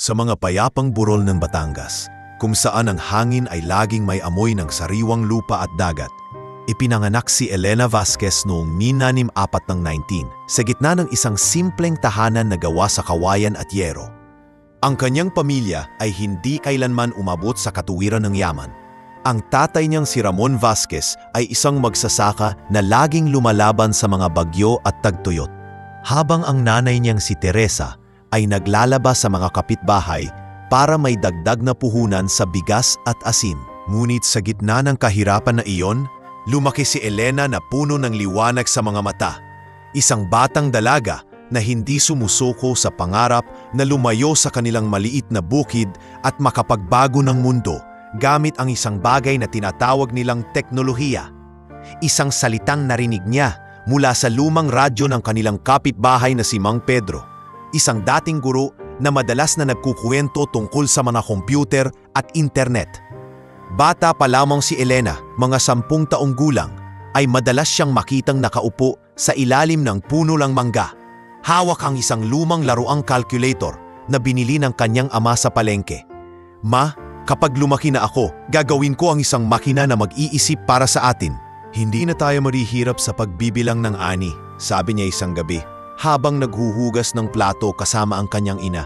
sa mga payapang burol ng Batangas, kung saan ang hangin ay laging may amoy ng sariwang lupa at dagat. Ipinanganak si Elena Vasquez noong 1919 sa gitna ng isang simpleng tahanan na gawa sa kawayan at yero. Ang kanyang pamilya ay hindi kailanman umabot sa katuwiran ng yaman. Ang tatay niyang si Ramon Vasquez ay isang magsasaka na laging lumalaban sa mga bagyo at tagtuyot, habang ang nanay niyang si Teresa ay naglalabas sa mga kapitbahay para may dagdag na puhunan sa bigas at asin. Ngunit sa gitna ng kahirapan na iyon, lumaki si Elena na puno ng liwanag sa mga mata. Isang batang dalaga na hindi sumusuko sa pangarap na lumayo sa kanilang maliit na bukid at makapagbago ng mundo gamit ang isang bagay na tinatawag nilang teknolohiya. Isang salitang narinig niya mula sa lumang radyo ng kanilang kapitbahay na si Mang Pedro, isang dating guro na madalas na nagkukwento tungkol sa mga kompyuter at internet. Bata pa lamang si Elena, mga 10 taong gulang, ay madalas siyang makitang nakaupo sa ilalim ng puno ng mangga. Hawak ang isang lumang laruang calculator na binili ng kanyang ama sa palengke. "Ma, kapag lumaki na ako, gagawin ko ang isang makina na mag-iisip para sa atin. Hindi na tayo marihirap sa pagbibilang ng ani," sabi niya isang gabi, habang naghuhugas ng plato kasama ang kanyang ina.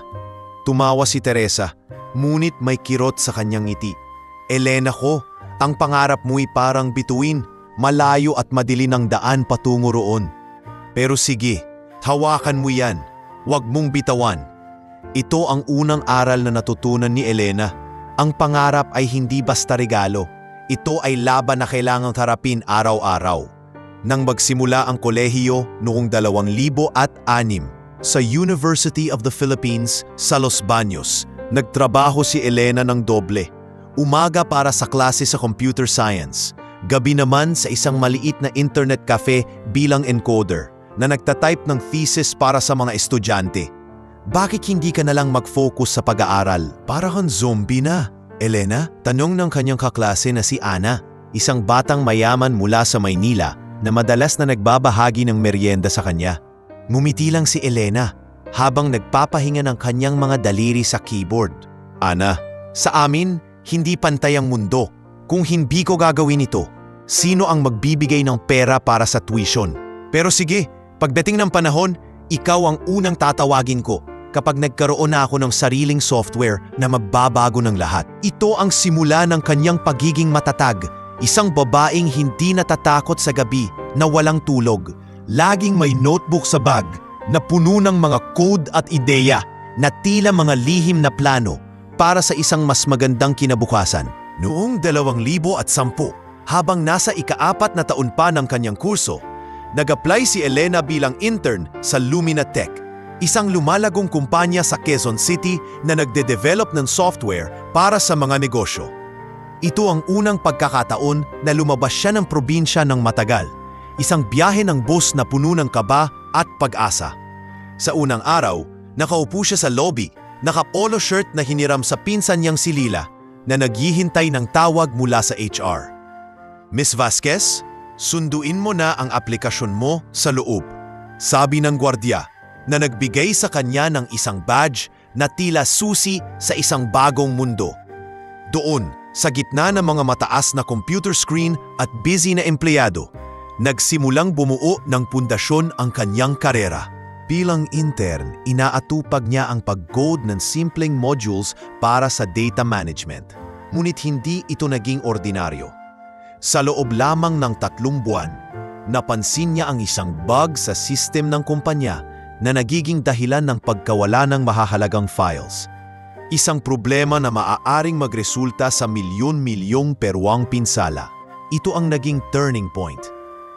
Tumawa si Teresa, ngunit may kirot sa kanyang ngiti. "Elena ko, ang pangarap mo'y parang bituin, malayo at madilim ang daan patungo roon. Pero sige, hawakan mo yan, huwag mong bitawan." Ito ang unang aral na natutunan ni Elena. Ang pangarap ay hindi basta regalo. Ito ay laban na kailangang harapin araw-araw. Nang magsimula ang kolehiyo noong 2006 sa University of the Philippines sa Los Baños, nagtrabaho si Elena ng doble. Umaga para sa klase sa computer science, gabi naman sa isang maliit na internet cafe bilang encoder na nagtatype ng thesis para sa mga estudyante. "Bakit hindi ka nalang mag-focus sa pag-aaral? Para kang zombie na, Elena?" tanong ng kanyang kaklase na si Ana, isang batang mayaman mula sa Maynila na madalas na nagbabahagi ng merienda sa kanya. Ngumiti lang si Elena habang nagpapahinga ng kanyang mga daliri sa keyboard. "Ana, sa amin, hindi pantay ang mundo. Kung hindi ko gagawin ito, sino ang magbibigay ng pera para sa tuition? Pero sige, pagdating ng panahon, ikaw ang unang tatawagin ko kapag nagkaroon na ako ng sariling software na magbabago ng lahat." Ito ang simula ng kanyang pagiging matatag, isang babaeng hindi natatakot sa gabi na walang tulog. Laging may notebook sa bag na puno ng mga code at ideya na tila mga lihim na plano para sa isang mas magandang kinabukasan. Noong 2010, habang nasa ika-4 na taon pa ng kanyang kurso, nag-apply si Elena bilang intern sa Lumina Tech, isang lumalagong kumpanya sa Quezon City na nagde-develop ng software para sa mga negosyo. Ito ang unang pagkakataon na lumabas siya ng probinsya ng matagal, isang biyahe ng bus na puno ng kaba at pag-asa. Sa unang araw, nakaupo siya sa lobby, naka-polo shirt na hiniram sa pinsan niyang si Lila na naghihintay ng tawag mula sa HR. "Miss Vasquez, sunduin mo na ang aplikasyon mo sa loob," sabi ng gwardiya na nagbigay sa kanya ng isang badge na tila susi sa isang bagong mundo. Doon, sa gitna ng mga mataas na computer screen at busy na empleyado, nagsimulang bumuo ng pundasyon ang kanyang karera. Bilang intern, inaatupag niya ang pag-code ng simpleng modules para sa data management. Ngunit hindi ito naging ordinaryo. Sa loob lamang ng 3 buwan, napansin niya ang isang bug sa system ng kumpanya na nagiging dahilan ng pagkawala ng mahahalagang files. Isang problema na maaaring magresulta sa milyon-milyong perwang pinsala. Ito ang naging turning point.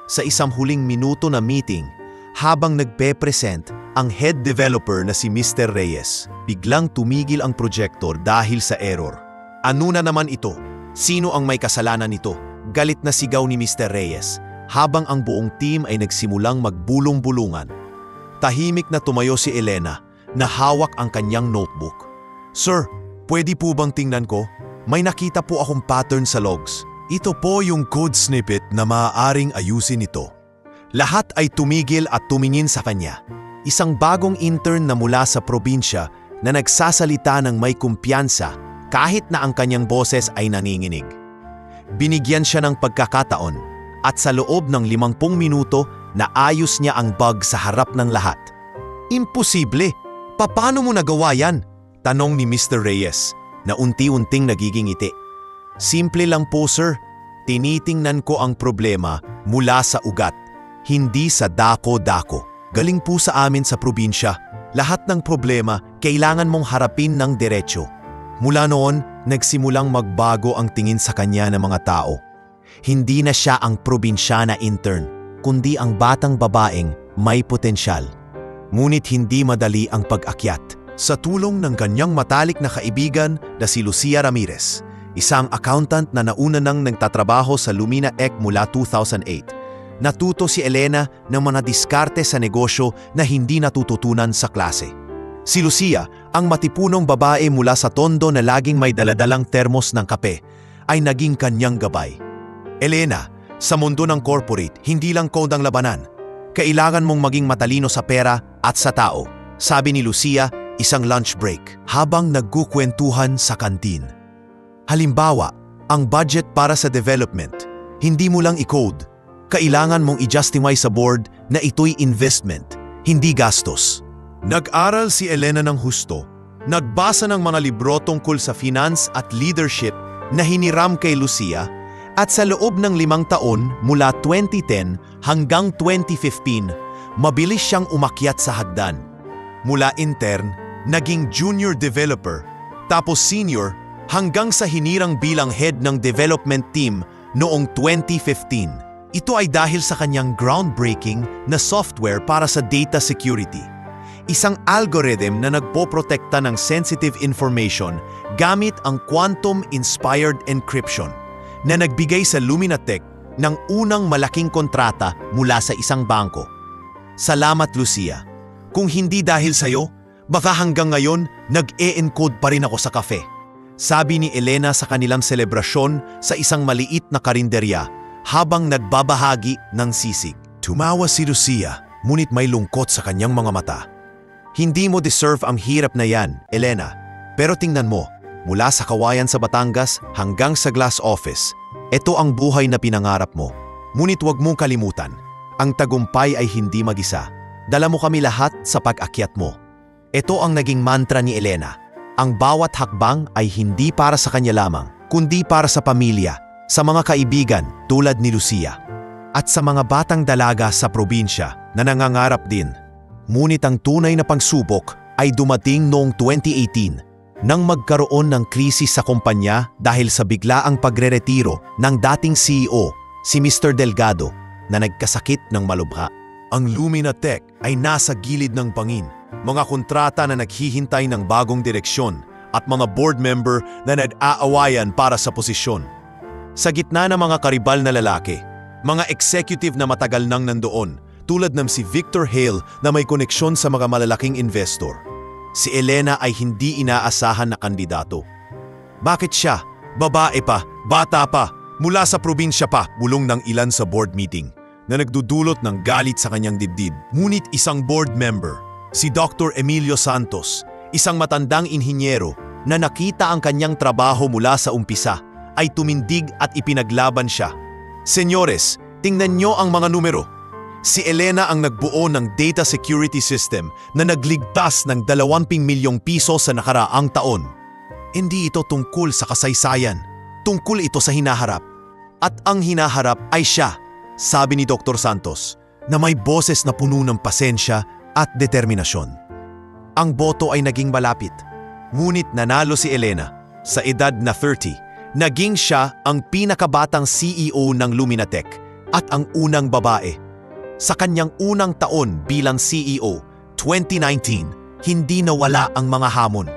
Sa isang huling minuto na meeting, habang nagpe-present ang head developer na si Mr. Reyes, biglang tumigil ang projector dahil sa error. "Ano na naman ito? Sino ang may kasalanan nito?" galit na sigaw ni Mr. Reyes, habang ang buong team ay nagsimulang magbulong-bulungan. Tahimik na tumayo si Elena na hawak ang kanyang notebook. "Sir, pwede po bang tingnan ko? May nakita po akong pattern sa logs." "Ito po yung code snippet na maaaring ayusin ito." Lahat ay tumigil at tumingin sa kanya. Isang bagong intern na mula sa probinsya, na nagsasalita ng may kumpiyansa kahit na ang kanyang boses ay nanginginig. Binigyan siya ng pagkakataon at sa loob ng 50 minuto naayos niya ang bug sa harap ng lahat. Imposible! Paano mo nagawa yan? Tanong ni Mr. Reyes na unti-unting nagiging ngiti. Simple lang po sir, tinitingnan ko ang problema mula sa ugat, hindi sa dako-dako. Galing po sa amin sa probinsya, lahat ng problema kailangan mong harapin ng diretsyo. Mula noon, nagsimulang magbago ang tingin sa kanya ng mga tao. Hindi na siya ang probinsyana intern, kundi ang batang babaeng may potensyal. Ngunit hindi madali ang pag-akyat. Sa tulong ng kanyang matalik na kaibigan na si Lucia Ramirez, isang accountant na nauna nang nagtatrabaho sa Lumina Ec mula 2008, natuto si Elena ng mga diskarte sa negosyo na hindi natututunan sa klase. Si Lucia, ang matipunong babae mula sa Tondo na laging may daladalang termos ng kape, ay naging kanyang gabay. Elena, sa mundo ng corporate, hindi lang code ang labanan. Kailangan mong maging matalino sa pera at sa tao, sabi ni Lucia isang lunch break habang nagkukwentuhan sa kantin. Halimbawa, ang budget para sa development, hindi mo lang i-code. Kailangan mong i-justify sa board na ito'y investment, hindi gastos. Nag-aral si Elena ng husto, nagbasa ng mga libro tungkol sa finance at leadership na hiniram kay Lucia, at sa loob ng 5 taon mula 2010 hanggang 2015, mabilis siyang umakyat sa hagdan. Mula intern, naging junior developer, tapos senior hanggang sa hinirang bilang head ng development team noong 2015. Ito ay dahil sa kanyang groundbreaking na software para sa data security. Isang algorithm na nagpoprotekta ng sensitive information gamit ang quantum-inspired encryption na nagbigay sa Lumina Tech ng unang malaking kontrata mula sa isang bangko. Salamat Lucia. Kung hindi dahil sa'yo, baka hanggang ngayon nag-e-encode pa rin ako sa kafe. Sabi ni Elena sa kanilang selebrasyon sa isang maliit na karinderya habang nagbabahagi ng sisig. Tumawa si Lucia, ngunit may lungkot sa kanyang mga mata. Hindi mo deserve ang hirap na yan, Elena. Pero tingnan mo, mula sa kawayan sa Batangas hanggang sa glass office, ito ang buhay na pinangarap mo. Ngunit huwag mong kalimutan, ang tagumpay ay hindi mag-isa. Dala mo kami lahat sa pag-akyat mo. Ito ang naging mantra ni Elena. Ang bawat hakbang ay hindi para sa kanya lamang, kundi para sa pamilya, sa mga kaibigan tulad ni Lucia, at sa mga batang dalaga sa probinsya na nangangarap din. Ngunit ang tunay na pagsubok ay dumating noong 2018 nang magkaroon ng krisis sa kumpanya dahil sa biglaang pagreretiro ng dating CEO, si Mr. Delgado, na nagkasakit ng malubha. Ang Lumina Tech ay nasa gilid ng bangin, mga kontrata na naghihintay ng bagong direksyon at mga board member na nag-aawayan para sa posisyon. Sa gitna ng mga karibal na lalaki, mga executive na matagal nang nandoon, tulad ng si Victor Hale na may koneksyon sa mga malalaking investor. Si Elena ay hindi inaasahan na kandidato. Bakit siya? Babae pa, bata pa, mula sa probinsya pa, bulong ng ilan sa board meeting na nagdudulot ng galit sa kanyang dibdib. Ngunit isang board member, si Dr. Emilio Santos, isang matandang inhinyero na nakita ang kanyang trabaho mula sa umpisa, ay tumindig at ipinaglaban siya. Senyores, tingnan niyo ang mga numero. Si Elena ang nagbuo ng data security system na nagligtas ng 20 milyong piso sa nakaraang taon. Hindi ito tungkol sa kasaysayan, tungkol ito sa hinaharap. At ang hinaharap ay siya, sabi ni Dr. Santos, na may boses na puno ng pasensya at determinasyon. Ang boto ay naging malapit, ngunit nanalo si Elena. Sa edad na 30, naging siya ang pinakabatang CEO ng Lumina Tech at ang unang babae. Sa kanyang unang taon bilang CEO, 2019, hindi nawala ang mga hamon.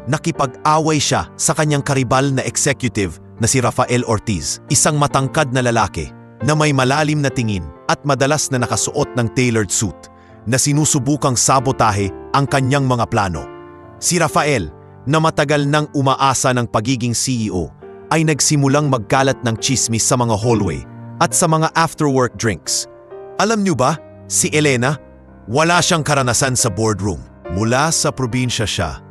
Nakipag-away siya sa kanyang karibal na executive na si Rafael Ortiz, isang matangkad na lalaki na may malalim na tingin at madalas na nakasuot ng tailored suit na sinusubukang sabotahe ang kanyang mga plano. Si Rafael, na matagal nang umaasa ng pagiging CEO, ay nagsimulang magkalat ng chismis sa mga hallway at sa mga after-work drinks. Alam niyo ba, si Elena, wala siyang karanasan sa boardroom. Mula sa probinsya siya,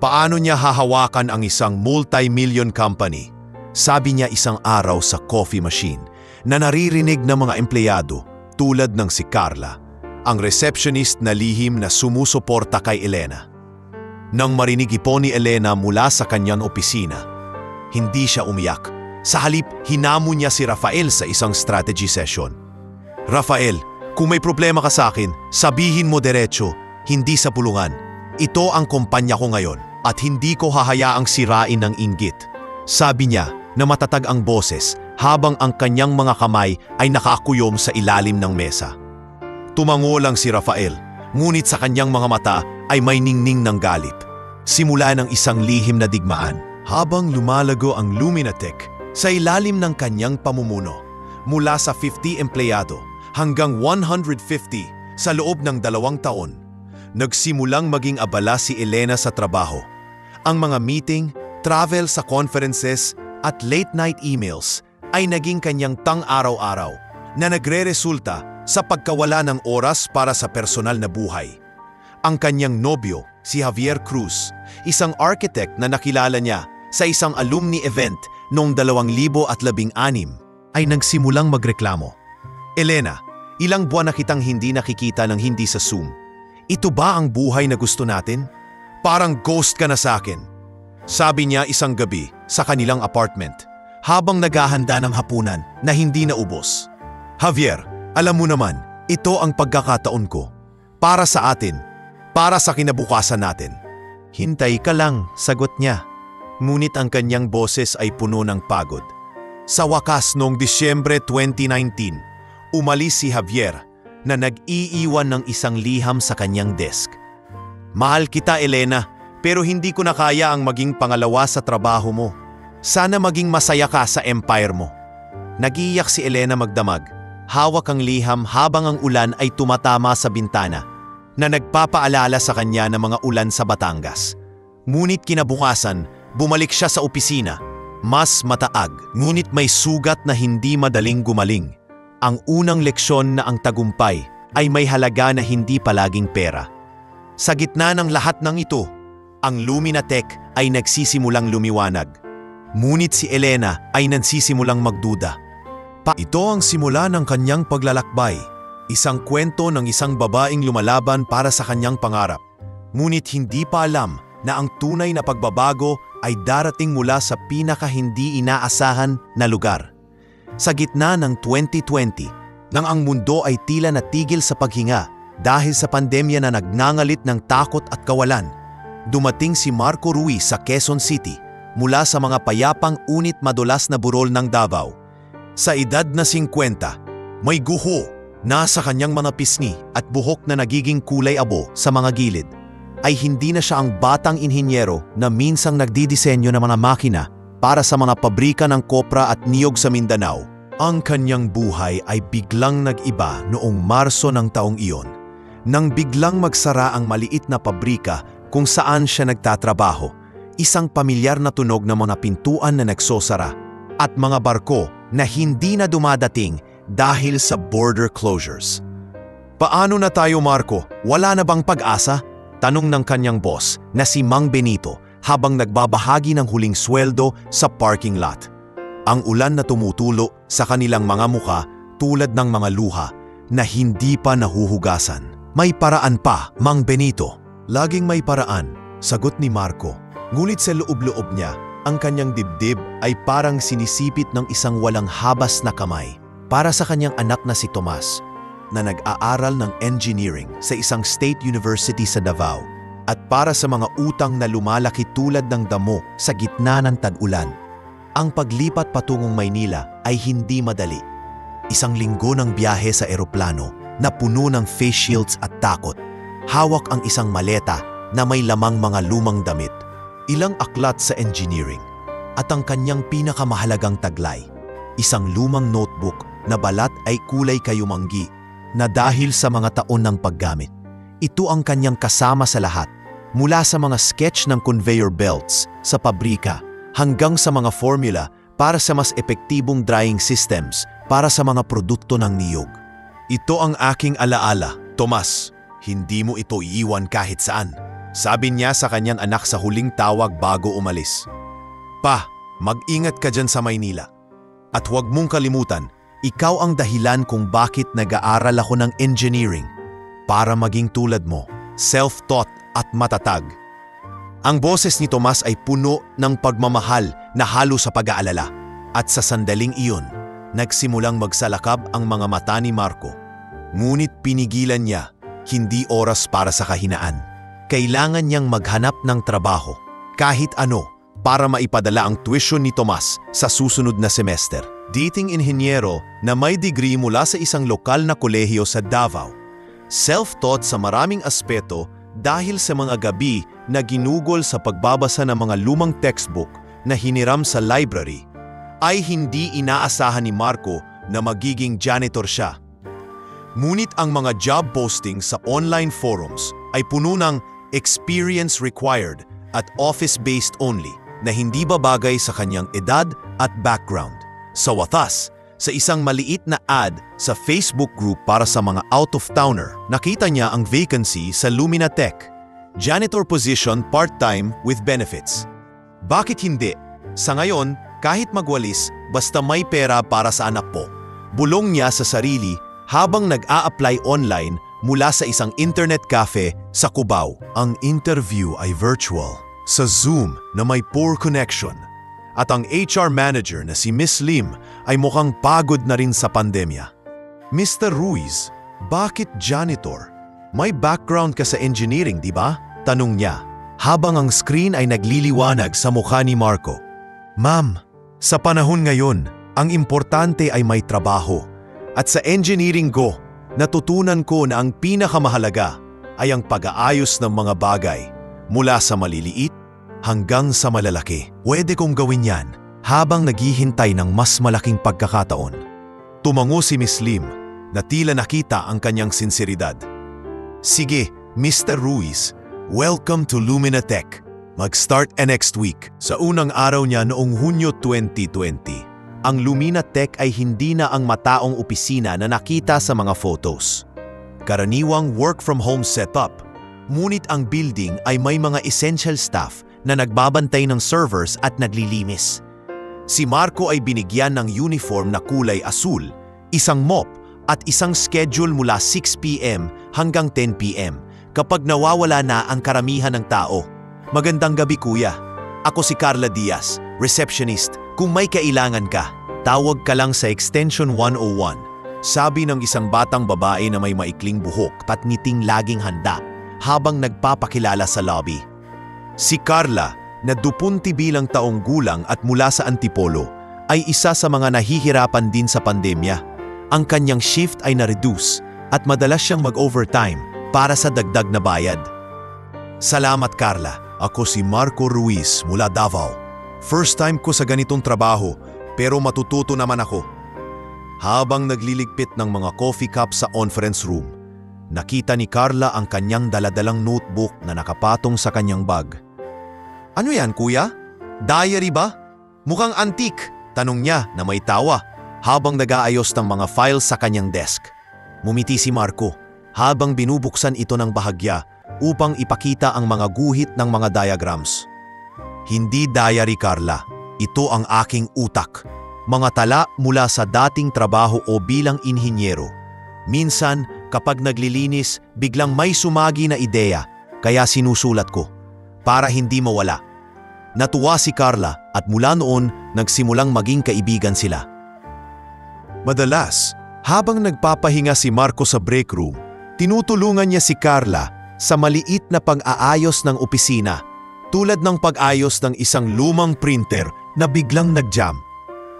Paano niya hahawakan ang isang multi-million company? Sabi niya isang araw sa coffee machine na naririnig ng mga empleyado tulad ng si Carla, ang receptionist na lihim na sumusuporta kay Elena. Nang marinig ito ni Elena mula sa kanyang opisina, hindi siya umiyak. Sa halip, hinamon niya si Rafael sa isang strategy session. Rafael, kung may problema ka sa akin, sabihin mo diretso, hindi sa pulungan. Ito ang kumpanya ko ngayon at hindi ko hahayaang sirain ng inggit. Sabi niya na matatag ang boses habang ang kanyang mga kamay ay nakakuyom sa ilalim ng mesa. Tumango lang si Rafael, ngunit sa kanyang mga mata ay may ningning ng galit. Simula ng isang lihim na digmaan habang lumalago ang Luminatech sa ilalim ng kanyang pamumuno mula sa 50 empleyado hanggang 150 sa loob ng 2 taon. Nagsimulang maging abala si Elena sa trabaho. Ang mga meeting, travel sa conferences at late-night emails ay naging kanyang tang-araw-araw na nagre-resulta sa pagkawala ng oras para sa personal na buhay. Ang kanyang nobyo, si Javier Cruz, isang architect na nakilala niya sa isang alumni event noong 2016, ay nagsimulang magreklamo. Elena, ilang buwan na kitang hindi nakikita ng hindi sa Zoom. Ito ba ang buhay na gusto natin? Parang ghost ka na sa akin. Sabi niya isang gabi sa kanilang apartment habang naghahanda ng hapunan na hindi naubos. Javier, alam mo naman, ito ang pagkakataon ko. Para sa atin, para sa kinabukasan natin. Hintay ka lang, sagot niya. Ngunit ang kanyang boses ay puno ng pagod. Sa wakas noong Disyembre 2019, umalis si Javier na nag-iiwan ng isang liham sa kanyang desk. Mahal kita, Elena, pero hindi ko na kaya ang maging pangalawa sa trabaho mo. Sana maging masaya ka sa empire mo. Nagiiyak si Elena magdamag. Hawak ang liham habang ang ulan ay tumatama sa bintana na nagpapaalala sa kanya ng mga ulan sa Batangas. Ngunit kinabukasan, bumalik siya sa opisina. Mas mataag, ngunit may sugat na hindi madaling gumaling. Ang unang leksyon na ang tagumpay ay may halaga na hindi palaging pera. Sa gitna ng lahat ng ito, ang Luminatech ay nagsisimulang lumiwanag. Ngunit si Elena ay nagsisimulang magduda. Ito ang simula ng kanyang paglalakbay. Isang kwento ng isang babaeng lumalaban para sa kanyang pangarap. Ngunit hindi pa alam na ang tunay na pagbabago ay darating mula sa pinaka-hindi inaasahan na lugar. Sa gitna ng 2020, nang ang mundo ay tila natigil sa paghinga dahil sa pandemya na nagngangalit ng takot at kawalan, dumating si Marco Ruiz sa Quezon City mula sa mga payapang unit madulas na burol ng Davao. Sa edad na 50, may guho na sa kanyang mga pisngi at buhok na nagiging kulay abo sa mga gilid. Ay hindi na siya ang batang inhinyero na minsang nagdidisenyo ng mga makina para sa mga pabrika ng kopra at niyog sa Mindanao. Ang kanyang buhay ay biglang nag-iba noong Marso ng taong iyon, nang biglang magsara ang maliit na pabrika kung saan siya nagtatrabaho. Isang pamilyar na tunog ng mga pintuan na nagsosara at mga barko na hindi na dumadating dahil sa border closures. Paano na tayo, Marco? Wala na bang pag-asa? Tanong ng kanyang boss na si Mang Benito habang nagbabahagi ng huling sweldo sa parking lot. Ang ulan na tumutulo sa kanilang mga muka tulad ng mga luha na hindi pa nahuhugasan. May paraan pa, Mang Benito. Laging may paraan, sagot ni Marco. Ngunit sa loob-loob niya, ang kanyang dibdib ay parang sinisipit ng isang walang habas na kamay. Para sa kanyang anak na si Tomas, na nag-aaral ng engineering sa isang state university sa Davao, at para sa mga utang na lumalaki tulad ng damo sa gitna ng tag-ulan. Ang paglipat patungong Maynila ay hindi madali. Isang linggo ng biyahe sa eroplano na puno ng face shields at takot. Hawak ang isang maleta na may lamang mga lumang damit, ilang aklat sa engineering, at ang kanyang pinakamahalagang taglay, isang lumang notebook na balat ay kulay kayumanggi na dahil sa mga taon ng paggamit. Ito ang kanyang kasama sa lahat, mula sa mga sketch ng conveyor belts sa pabrika hanggang sa mga formula para sa mas epektibong drying systems para sa mga produkto ng niyog. Ito ang aking alaala, Tomas. Hindi mo ito iiwan kahit saan. Sabi niya sa kanyang anak sa huling tawag bago umalis. Pa, mag-ingat ka dyan sa Maynila. At huwag mong kalimutan, ikaw ang dahilan kung bakit nag-aaral ako ng engineering. Para maging tulad mo, self-taught at matatag. Ang boses ni Tomas ay puno ng pagmamahal na halo sa pag-aalala. At sa sandaling iyon, nagsimulang magsalakab ang mga mata ni Marco. Ngunit pinigilan niya, hindi oras para sa kahinaan. Kailangan niyang maghanap ng trabaho, kahit ano, para maipadala ang tuition ni Tomas sa susunod na semester. Dating inhinyero na may degree mula sa isang lokal na kolehiyo sa Davao. Self-taught sa maraming aspeto dahil sa mga gabi na ginugol sa pagbabasa ng mga lumang textbook na hiniram sa library, ay hindi inaasahan ni Marco na magiging janitor siya. Ngunit ang mga job postings sa online forums ay puno ng experience required at office-based only na hindi babagay sa kanyang edad at background. Sa watas, sa isang maliit na ad sa Facebook group para sa mga out-of-towner, nakita niya ang vacancy sa Lumina Tech, janitor position part-time with benefits. Bakit hindi? Sa ngayon, kahit magwalis, basta may pera para sa anak po. Bulong niya sa sarili habang nag-a-apply online mula sa isang internet cafe sa Cubao. Ang interview ay virtual, sa Zoom na may poor connection. At ang HR manager na si Miss Lim ay mukhang pagod na rin sa pandemya. Mr. Ruiz, bakit janitor? May background ka sa engineering, di ba? Tanong niya, habang ang screen ay nagliliwanag sa mukha ni Marco. Ma'am, sa panahon ngayon, ang importante ay may trabaho. At sa engineering ko, natutunan ko na ang pinakamahalaga ay ang pag-aayos ng mga bagay mula sa maliliit hanggang sa malalaki. Pwede kong gawin yan habang naghihintay ng mas malaking pagkakataon. Tumango si Miss Lim na tila nakita ang kanyang sinseridad. Sige, Mr. Ruiz, welcome to Lumina Tech. Mag-start next week. Sa unang araw niya noong Hunyo 2020, ang Lumina Tech ay hindi na ang mataong opisina na nakita sa mga photos. Karaniwang work-from-home setup, ngunit ang building ay may mga essential staff na nagbabantay ng servers at naglilinis. Si Marco ay binigyan ng uniform na kulay asul, isang mop at isang schedule mula 6 p.m. hanggang 10 p.m. kapag nawawala na ang karamihan ng tao. Magandang gabi kuya. Ako si Carla Diaz, receptionist. Kung may kailangan ka, tawag ka lang sa extension 101. Sabi ng isang batang babae na may maikling buhok at ngiting laging handa habang nagpapakilala sa lobby. Si Carla, na 20 bilang taong gulang at mula sa Antipolo, ay isa sa mga nahihirapan din sa pandemya. Ang kanyang shift ay na-reduce at madalas siyang mag-overtime para sa dagdag na bayad. Salamat Carla. Ako si Marco Ruiz mula Davao. First time ko sa ganitong trabaho pero matututo naman ako. Habang nagliligpit ng mga coffee cups sa conference room, nakita ni Carla ang kanyang daladalang notebook na nakapatong sa kanyang bag. Ano yan kuya? Diary ba? Mukhang antique, tanong niya na may tawa habang nag-aayos ng mga files sa kanyang desk. Mumiti si Marco habang binubuksan ito ng bahagya upang ipakita ang mga guhit ng mga diagrams. Hindi diary Carla, ito ang aking utak. Mga tala mula sa dating trabaho o bilang inhinyero. Minsan, kapag naglilinis, biglang may sumagi na ideya, kaya sinusulat ko, para hindi mawala. Natuwa si Carla at mula noon, nagsimulang maging kaibigan sila. Madalas, habang nagpapahinga si Marco sa break room, tinutulungan niya si Carla sa maliit na pag-aayos ng opisina, tulad ng pag-ayos ng isang lumang printer na biglang nag-jam.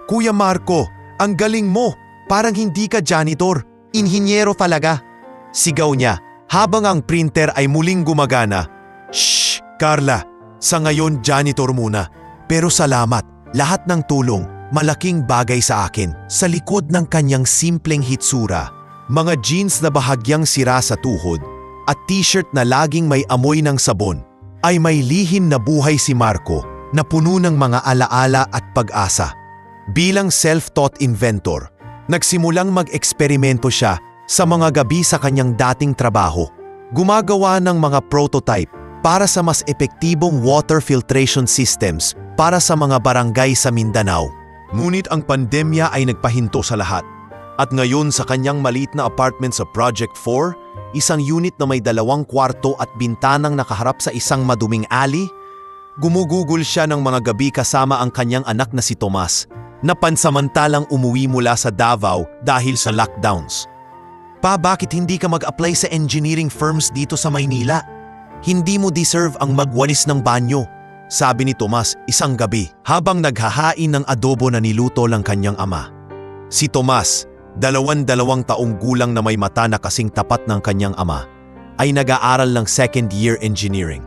Kuya Marco, ang galing mo! Parang hindi ka janitor, inhinyero talaga! Sigaw niya habang ang printer ay muling gumagana. Shh! Carla, sa ngayon janitor muna. Pero salamat, lahat ng tulong, malaking bagay sa akin. Sa likod ng kanyang simpleng hitsura, mga jeans na bahagyang sira sa tuhod, at t-shirt na laging may amoy ng sabon, ay may lihim na buhay si Marco na puno ng mga alaala at pag-asa. Bilang self-taught inventor, nagsimulang mag-eksperimento siya sa mga gabi sa kanyang dating trabaho. Gumagawa ng mga prototype, para sa mas epektibong water filtration systems para sa mga barangay sa Mindanao. Ngunit ang pandemya ay nagpahinto sa lahat. At ngayon sa kanyang maliit na apartment sa Project 4, isang unit na may 2 kwarto at bintanang nakaharap sa isang maduming alley, gumugugol siya ng mga gabi kasama ang kanyang anak na si Tomas, na pansamantalang umuwi mula sa Davao dahil sa lockdowns. Pa, bakit hindi ka mag-apply sa engineering firms dito sa Maynila? Hindi mo deserve ang magwalis ng banyo, sabi ni Tomas isang gabi habang naghahain ng adobo na niluto ng kanyang ama. Si Tomas, 22 taong gulang na may mata na kasing tapat ng kanyang ama, ay nag-aaral ng second year engineering.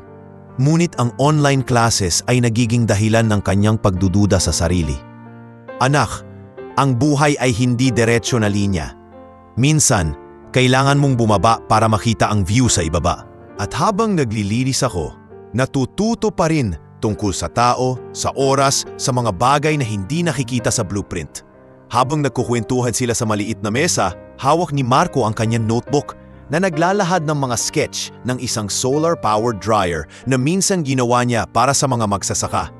Ngunit ang online classes ay nagiging dahilan ng kanyang pagdududa sa sarili. Anak, ang buhay ay hindi diretsyo na linya. Minsan, kailangan mong bumaba para makita ang view sa ibaba. At habang naglilinis ako, natututo pa rin tungkol sa tao, sa oras, sa mga bagay na hindi nakikita sa blueprint. Habang nagkukwentuhan sila sa maliit na mesa, hawak ni Marco ang kanyang notebook na naglalahad ng mga sketch ng isang solar-powered dryer na minsan ginawa niya para sa mga magsasaka.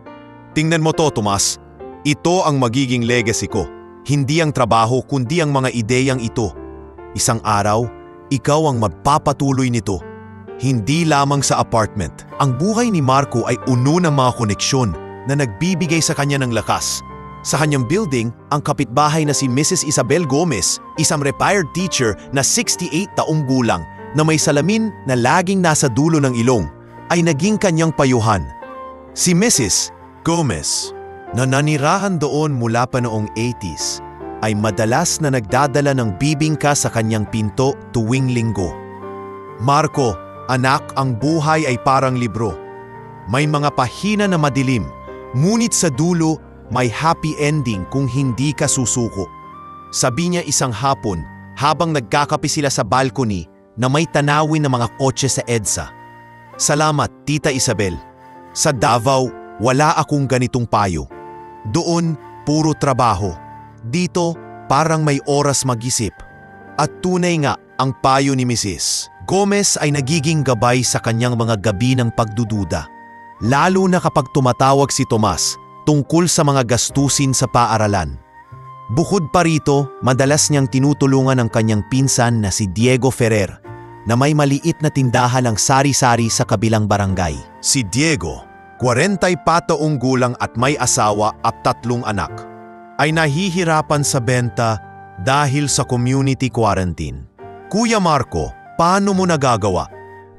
Tingnan mo to, Tomas. Ito ang magiging legacy ko. Hindi ang trabaho kundi ang mga ideyang ito. Isang araw, ikaw ang magpapatuloy nito. Hindi lamang sa apartment. Ang buhay ni Marco ay uno ng mga koneksyon na nagbibigay sa kanya ng lakas. Sa kanyang building, ang kapitbahay na si Mrs. Isabel Gomez, isang retired teacher na 68 taong gulang na may salamin na laging nasa dulo ng ilong, ay naging kanyang payuhan. Si Mrs. Gomez, na nanirahan doon mula pa noong 80s, ay madalas na nagdadala ng bibingka sa kanyang pinto tuwing linggo. Marco, anak, ang buhay ay parang libro. May mga pahina na madilim, ngunit sa dulo, may happy ending kung hindi ka susuko. Sabi niya isang hapon habang nagkakape sila sa balcony na may tanawin ng mga kotse sa EDSA. Salamat, Tita Isabel. Sa Davao, wala akong ganitong payo. Doon, puro trabaho. Dito, parang may oras mag-isip. At tunay nga ang payo ni Mrs. Gomez ay nagiging gabay sa kanyang mga gabi ng pagdududa. Lalo na kapag tumatawag si Tomas tungkol sa mga gastusin sa paaralan. Bukod pa rito, madalas niyang tinutulungan ang kanyang pinsan na si Diego Ferrer na may maliit na tindahan ng sari-sari sa kabilang barangay. Si Diego, 44 taong gulang at may asawa at 3 anak, ay nahihirapan sa benta dahil sa community quarantine. Kuya Marco, paano mo nagagawa?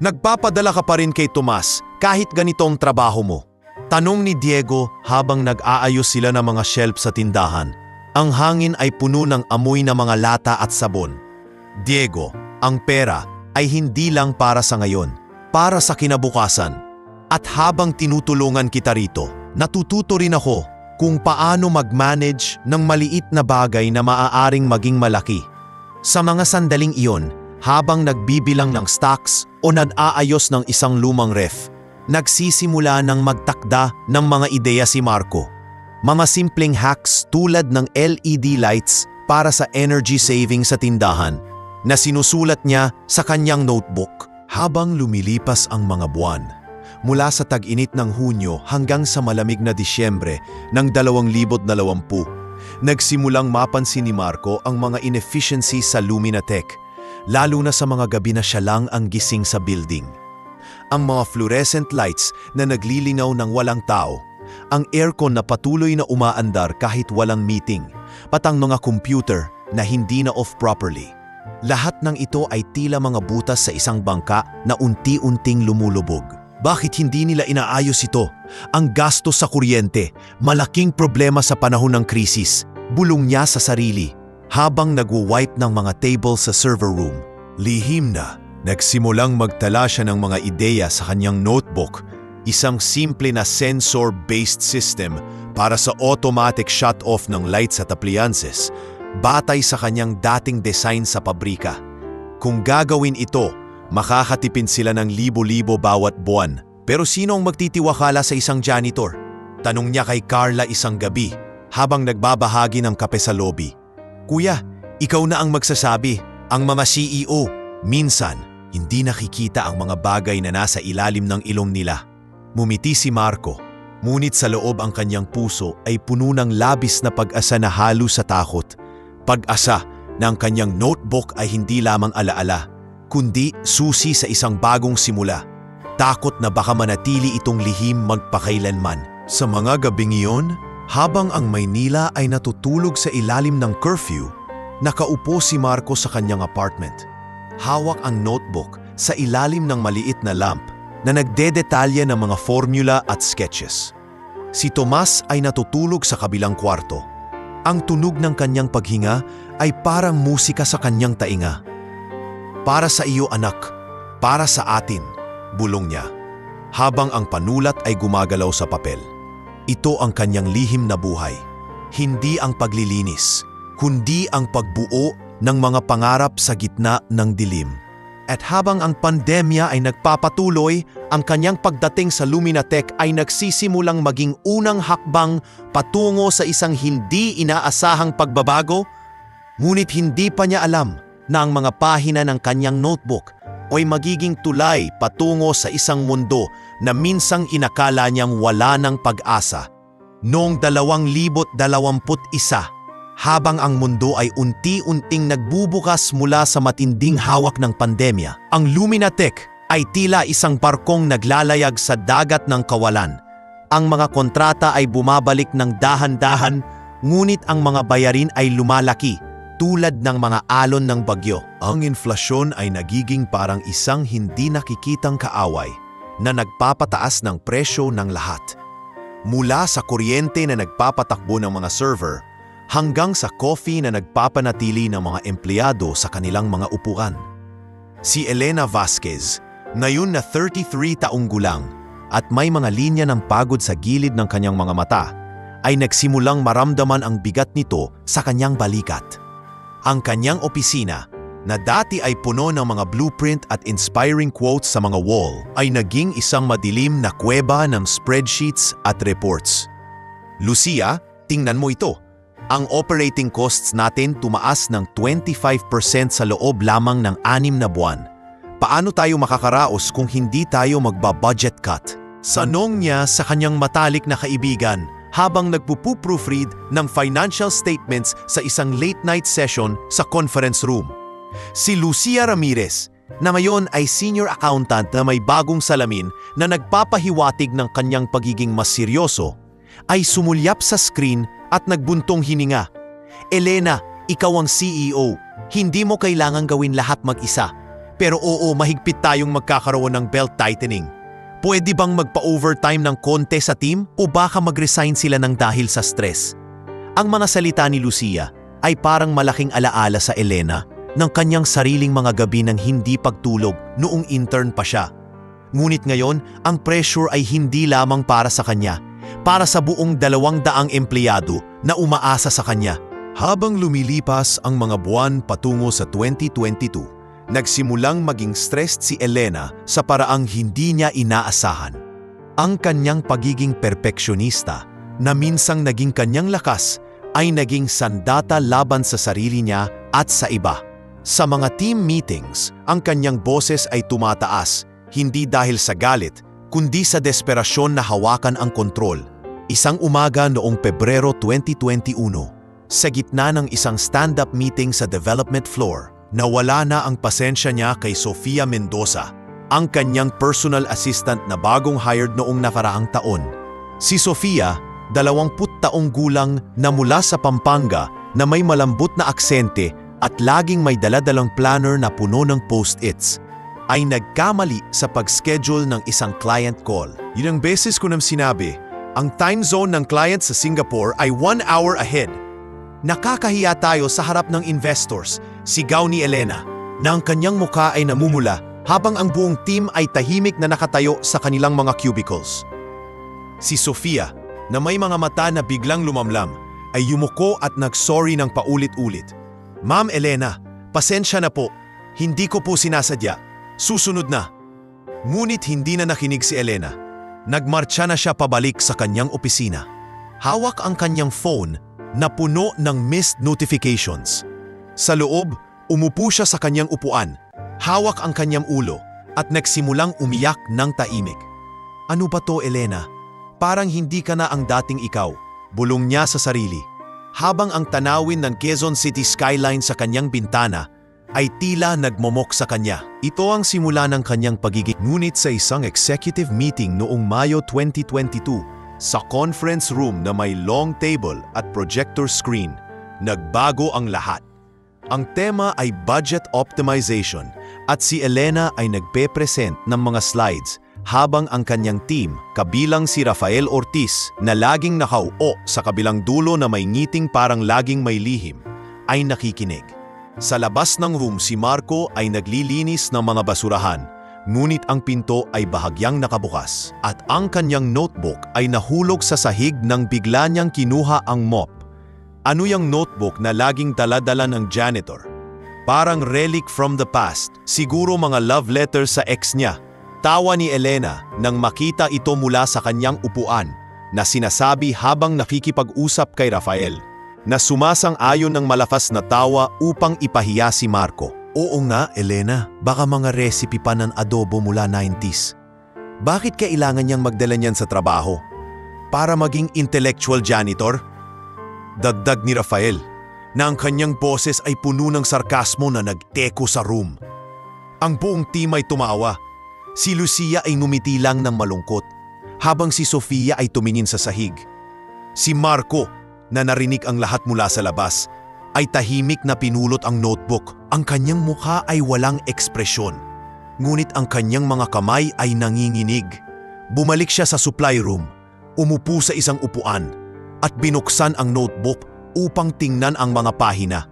Nagpapadala ka pa rin kay Tomas kahit ganitong trabaho mo? Tanong ni Diego habang nag-aayos sila ng mga shelf sa tindahan. Ang hangin ay puno ng amoy na mga lata at sabon. Diego, ang pera ay hindi lang para sa ngayon, para sa kinabukasan. At habang tinutulungan kita rito, natututo rin ako kung paano mag-manage ng maliit na bagay na maaaring maging malaki. Sa mga sandaling iyon, habang nagbibilang ng stocks o nag-aayos ng isang lumang ref, nagsisimula ng magtakda ng mga ideya si Marco. Mga simpleng hacks tulad ng LED lights para sa energy saving sa tindahan na sinusulat niya sa kanyang notebook. Habang lumilipas ang mga buwan, mula sa tag-init ng Hunyo hanggang sa malamig na Disyembre ng 2020, nagsimulang mapansin ni Marco ang mga inefficiencies sa Luminatec, lalo na sa mga gabi na siya lang ang gising sa building. Ang mga fluorescent lights na naglilinaw ng walang tao, ang aircon na patuloy na umaandar kahit walang meeting, patang mga computer na hindi na off properly. Lahat ng ito ay tila mga butas sa isang bangka na unti-unting lumulubog. Bakit hindi nila inaayos ito? Ang gastos sa kuryente, malaking problema sa panahon ng krisis, bulong niya sa sarili habang nagwo-wipe ng mga table sa server room. Lihim na, nagsimulang magtala siya ng mga ideya sa kanyang notebook, isang simple na sensor-based system para sa automatic shut-off ng lights at appliances, batay sa kanyang dating design sa pabrika. Kung gagawin ito, makakatipid sila ng libo-libo bawat buwan. Pero sino ang magtitiwakala sa isang janitor? Tanong niya kay Carla isang gabi habang nagbabahagi ng kape sa lobby. Kuya, ikaw na ang magsasabi, ang mga CEO. Minsan, Hindi nakikita ang mga bagay na nasa ilalim ng ilong nila. Mumiti si Marco, ngunit sa loob ang kanyang puso ay puno ng labis na pag-asa na halo sa takot. Pag-asa na ang kanyang notebook ay hindi lamang alaala, kundi susi sa isang bagong simula. Takot na baka manatili itong lihim magpakailanman. Sa mga gabing iyon, habang ang Maynila ay natutulog sa ilalim ng curfew, nakaupo si Marco sa kanyang apartment. Hawak ang notebook sa ilalim ng maliit na lamp na nagdedetalye ng mga formula at sketches. Si Tomas ay natutulog sa kabilang kwarto. Ang tunog ng kanyang paghinga ay parang musika sa kanyang tainga. "Para sa iyo, anak. Para sa atin," bulong niya, habang ang panulat ay gumagalaw sa papel. Ito ang kanyang lihim na buhay. Hindi ang paglilinis, kundi ang pagbuo ng mga pangarap sa gitna ng dilim. At habang ang pandemya ay nagpapatuloy, ang kanyang pagdating sa Luminatech ay nagsisimulang maging unang hakbang patungo sa isang hindi inaasahang pagbabago. Ngunit hindi pa niya alam na ang mga pahina ng kanyang notebook ay magiging tulay patungo sa isang mundo na minsang inakala niyang wala ng pag-asa. Noong 2021, habang ang mundo ay unti-unting nagbubukas mula sa matinding hawak ng pandemya, ang Luminatech ay tila isang barkong naglalayag sa dagat ng kawalan. Ang mga kontrata ay bumabalik ng dahan-dahan, ngunit ang mga bayarin ay lumalaki tulad ng mga alon ng bagyo. Ang inflasyon ay nagiging parang isang hindi nakikitang kaaway na nagpapataas ng presyo ng lahat. Mula sa kuryente na nagpapatakbo ng mga server, hanggang sa coffee na nagpapanatili ng mga empleyado sa kanilang mga upuan. Si Elena Vasquez, ngayon na 33 taong gulang at may mga linya ng pagod sa gilid ng kanyang mga mata, ay nagsimulang maramdaman ang bigat nito sa kanyang balikat. Ang kanyang opisina, na dati ay puno ng mga blueprint at inspiring quotes sa mga wall, ay naging isang madilim na kuweba ng spreadsheets at reports. "Lucia, tingnan mo ito. Ang operating costs natin tumaas ng 25% sa loob lamang ng 6 na buwan. Paano tayo makakaraos kung hindi tayo magba-budget cut?" Sanong niya sa kanyang matalik na kaibigan habang nagpuproofread ng financial statements sa isang late-night session sa conference room. Si Lucia Ramirez, na ngayon ay senior accountant na may bagong salamin na nagpapahiwatig ng kanyang pagiging mas seryoso, ay sumulyap sa screen at nagbuntong hininga. "Elena, ikaw ang CEO. Hindi mo kailangang gawin lahat mag-isa. Pero oo, mahigpit tayong magkakaroon ng belt tightening. Pwede bang magpa-overtime ng konti sa team o baka mag-resign sila ng dahil sa stress?" Ang mga salita ni Lucia ay parang malaking alaala sa Elena ng kanyang sariling mga gabi ng hindi pagtulog noong intern pa siya. Ngunit ngayon, ang pressure ay hindi lamang para sa kanya, para sa buong 200 empleyado na umaasa sa kanya. Habang lumilipas ang mga buwan patungo sa 2022, nagsimulang maging stressed si Elena sa paraang hindi niya inaasahan. Ang kanyang pagiging perpeksyonista, na minsang naging kanyang lakas, ay naging sandata laban sa sarili niya at sa iba. Sa mga team meetings, ang kanyang boses ay tumataas, hindi dahil sa galit, kundi sa desperasyon na hawakan ang kontrol. Isang umaga noong Pebrero 2021, sa gitna ng isang stand-up meeting sa development floor, nawala na ang pasensya niya kay Sofia Mendoza, ang kanyang personal assistant na bagong hired noong nakaraang taon. Si Sofia, 20 taong gulang na mula sa Pampanga na may malambot na aksente at laging may daladalang planner na puno ng post-its, ay nagkamali sa pag-schedule ng isang client call. Ilang beses ko nang sinabi, ang time zone ng client sa Singapore ay 1 hour ahead. Nakakahiya tayo sa harap ng investors, sigaw ni Elena, na ang kanyang muka ay namumula habang ang buong team ay tahimik na nakatayo sa kanilang mga cubicles. Si Sofia, na may mga mata na biglang lumamlam, ay yumuko at nag-sorry ng paulit-ulit. "Ma'am Elena, pasensya na po. Hindi ko po sinasadya. Susunod na." Ngunit hindi na nakinig si Elena. Nagmarcha na siya pabalik sa kanyang opisina. Hawak ang kanyang phone na puno ng missed notifications. Sa loob, umupo siya sa kanyang upuan, Hawak ang kanyang ulo at nagsimulang umiyak ng tahimik. Ano ba to, Elena? Parang hindi ka na ang dating ikaw, bulong niya sa sarili. Habang ang tanawin ng Quezon City skyline sa kanyang bintana ay tila nagmomok sa kanya. Ito ang simula ng kanyang pagiging. Ngunit sa isang executive meeting noong Mayo 2022, sa conference room na may long table at projector screen, nagbago ang lahat. Ang tema ay budget optimization at si Elena ay nagpe-present ng mga slides habang ang kanyang team, kabilang si Rafael Ortiz na laging nakaupo sa kabilang dulo na may ngiting parang laging may lihim, ay nakikinig. Sa labas ng room si Marco ay naglilinis ng mga basurahan, ngunit ang pinto ay bahagyang nakabukas at ang kanyang notebook ay nahulog sa sahig nang bigla niyang kinuha ang mop. Ano yung notebook na laging dala-dala ng janitor? Parang relic from the past, siguro mga love letters sa ex niya. Tawa ni Elena nang makita ito mula sa kanyang upuan na sinasabi habang nakikipag-usap kay Rafael, na sumasang-ayon ng malafas na tawa upang ipahiya si Marco. Oo nga, Elena, baka mga recipe pa ng adobo mula 90s. Bakit kailangan niyang magdala niyan sa trabaho? Para maging intellectual janitor? Dagdag ni Rafael na ang kanyang boses ay puno ng sarkasmo na nagteko sa room. Ang buong team ay tumawa. Si Lucia ay numiti lang ng malungkot, habang si Sofia ay tumingin sa sahig. Si Marco, na narinig ang lahat mula sa labas, ay tahimik na pinulot ang notebook. Ang kanyang mukha ay walang ekspresyon, ngunit ang kanyang mga kamay ay nanginginig. Bumalik siya sa supply room, umupo sa isang upuan, at binuksan ang notebook upang tingnan ang mga pahina.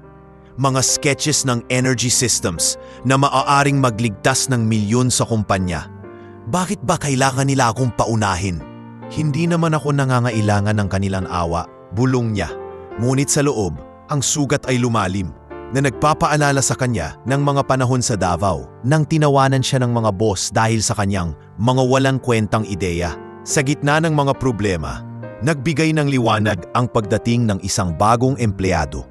Mga sketches ng energy systems na maaaring magligtas ng milyon sa kumpanya. Bakit ba kailangan nila akong paunahin? Hindi naman ako nangangailangan ng kanilang awa, bulong niya. Ngunit sa loob, ang sugat ay lumalim na nagpapaalala sa kanya ng mga panahon sa Davao nang tinawanan siya ng mga boss dahil sa kanyang mga walang kwentang ideya. Sa gitna ng mga problema, nagbigay ng liwanag ang pagdating ng isang bagong empleyado.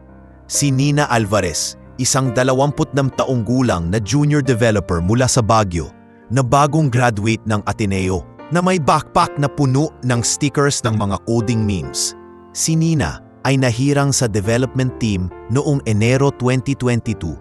Si Nina Alvarez, isang 26 taong gulang na junior developer mula sa Baguio, na bagong graduate ng Ateneo, na may backpack na puno ng stickers ng mga coding memes. Si Nina ay nahirang sa development team noong Enero 2022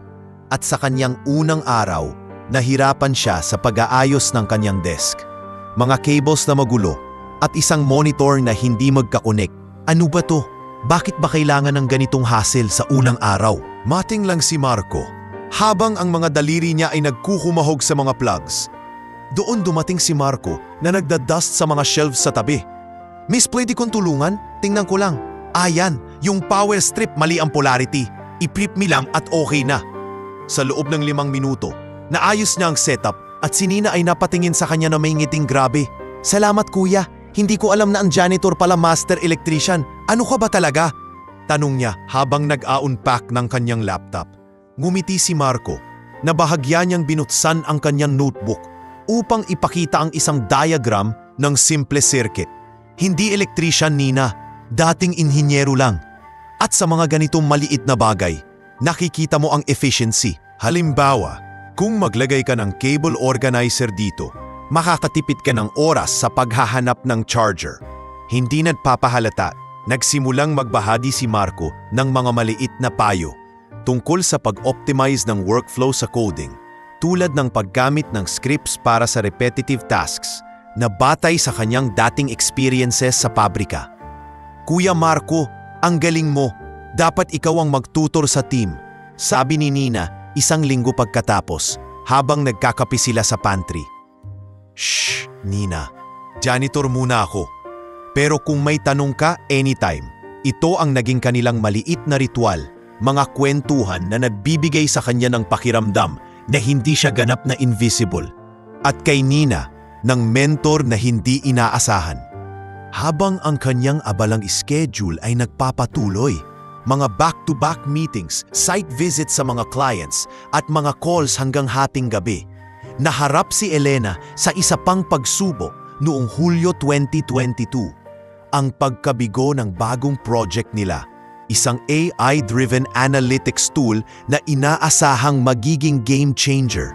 at sa kanyang unang araw, nahirapan siya sa pag-aayos ng kanyang desk. Mga cables na magulo at isang monitor na hindi magkakonek. Ano ba to? Bakit ba kailangan ng ganitong hassle sa unang araw? Mating lang si Marco, habang ang mga daliri niya ay nagkukumahog sa mga plugs. Doon dumating si Marco na nagdadust sa mga shelves sa tabi. Miss, pwede kong tulungan? Tingnan ko lang. Yan, yung power strip mali ang polarity. I-prep me lang at okay na. Sa loob ng 5 minuto, naayos niya ang setup at si Nina ay napatingin sa kanya na may ngiting grabe. Salamat kuya. Hindi ko alam na ang janitor pala master electrician. Ano ka ba talaga? Tanong niya habang nag-a-unpack ng kanyang laptop. Ngumiti si Marco na bahagya niyang binutsan ang kanyang notebook upang ipakita ang isang diagram ng simple circuit. Hindi electrician, Nina. Dating inhinyero lang. At sa mga ganitong maliit na bagay, nakikita mo ang efficiency. Halimbawa, kung maglagay ka ng cable organizer dito, makakatipid ka ng oras sa paghahanap ng charger. Hindi nagpapahalata, nagsimulang magbahagi si Marco ng mga maliit na payo tungkol sa pag-optimize ng workflow sa coding, tulad ng paggamit ng scripts para sa repetitive tasks na batay sa kanyang dating experiences sa pabrika. Kuya Marco, ang galing mo. Dapat ikaw ang magtutor sa team, sabi ni Nina 1 linggo pagkatapos habang nagkakape sila sa pantry. Shh, Nina. Janitor muna ako. Pero kung may tanong ka, anytime. Ito ang naging kanilang maliit na ritual, mga kwentuhan na nagbibigay sa kanya ng pakiramdam na hindi siya ganap na invisible. At kay Nina, ng mentor na hindi inaasahan. Habang ang kanyang abalang schedule ay nagpapatuloy, mga back-to-back meetings, site visits sa mga clients at mga calls hanggang hating gabi, naharap si Elena sa isa pang pagsubok noong Hulyo 2022, ang pagkabigo ng bagong project nila, isang AI-driven analytics tool na inaasahang magiging game changer.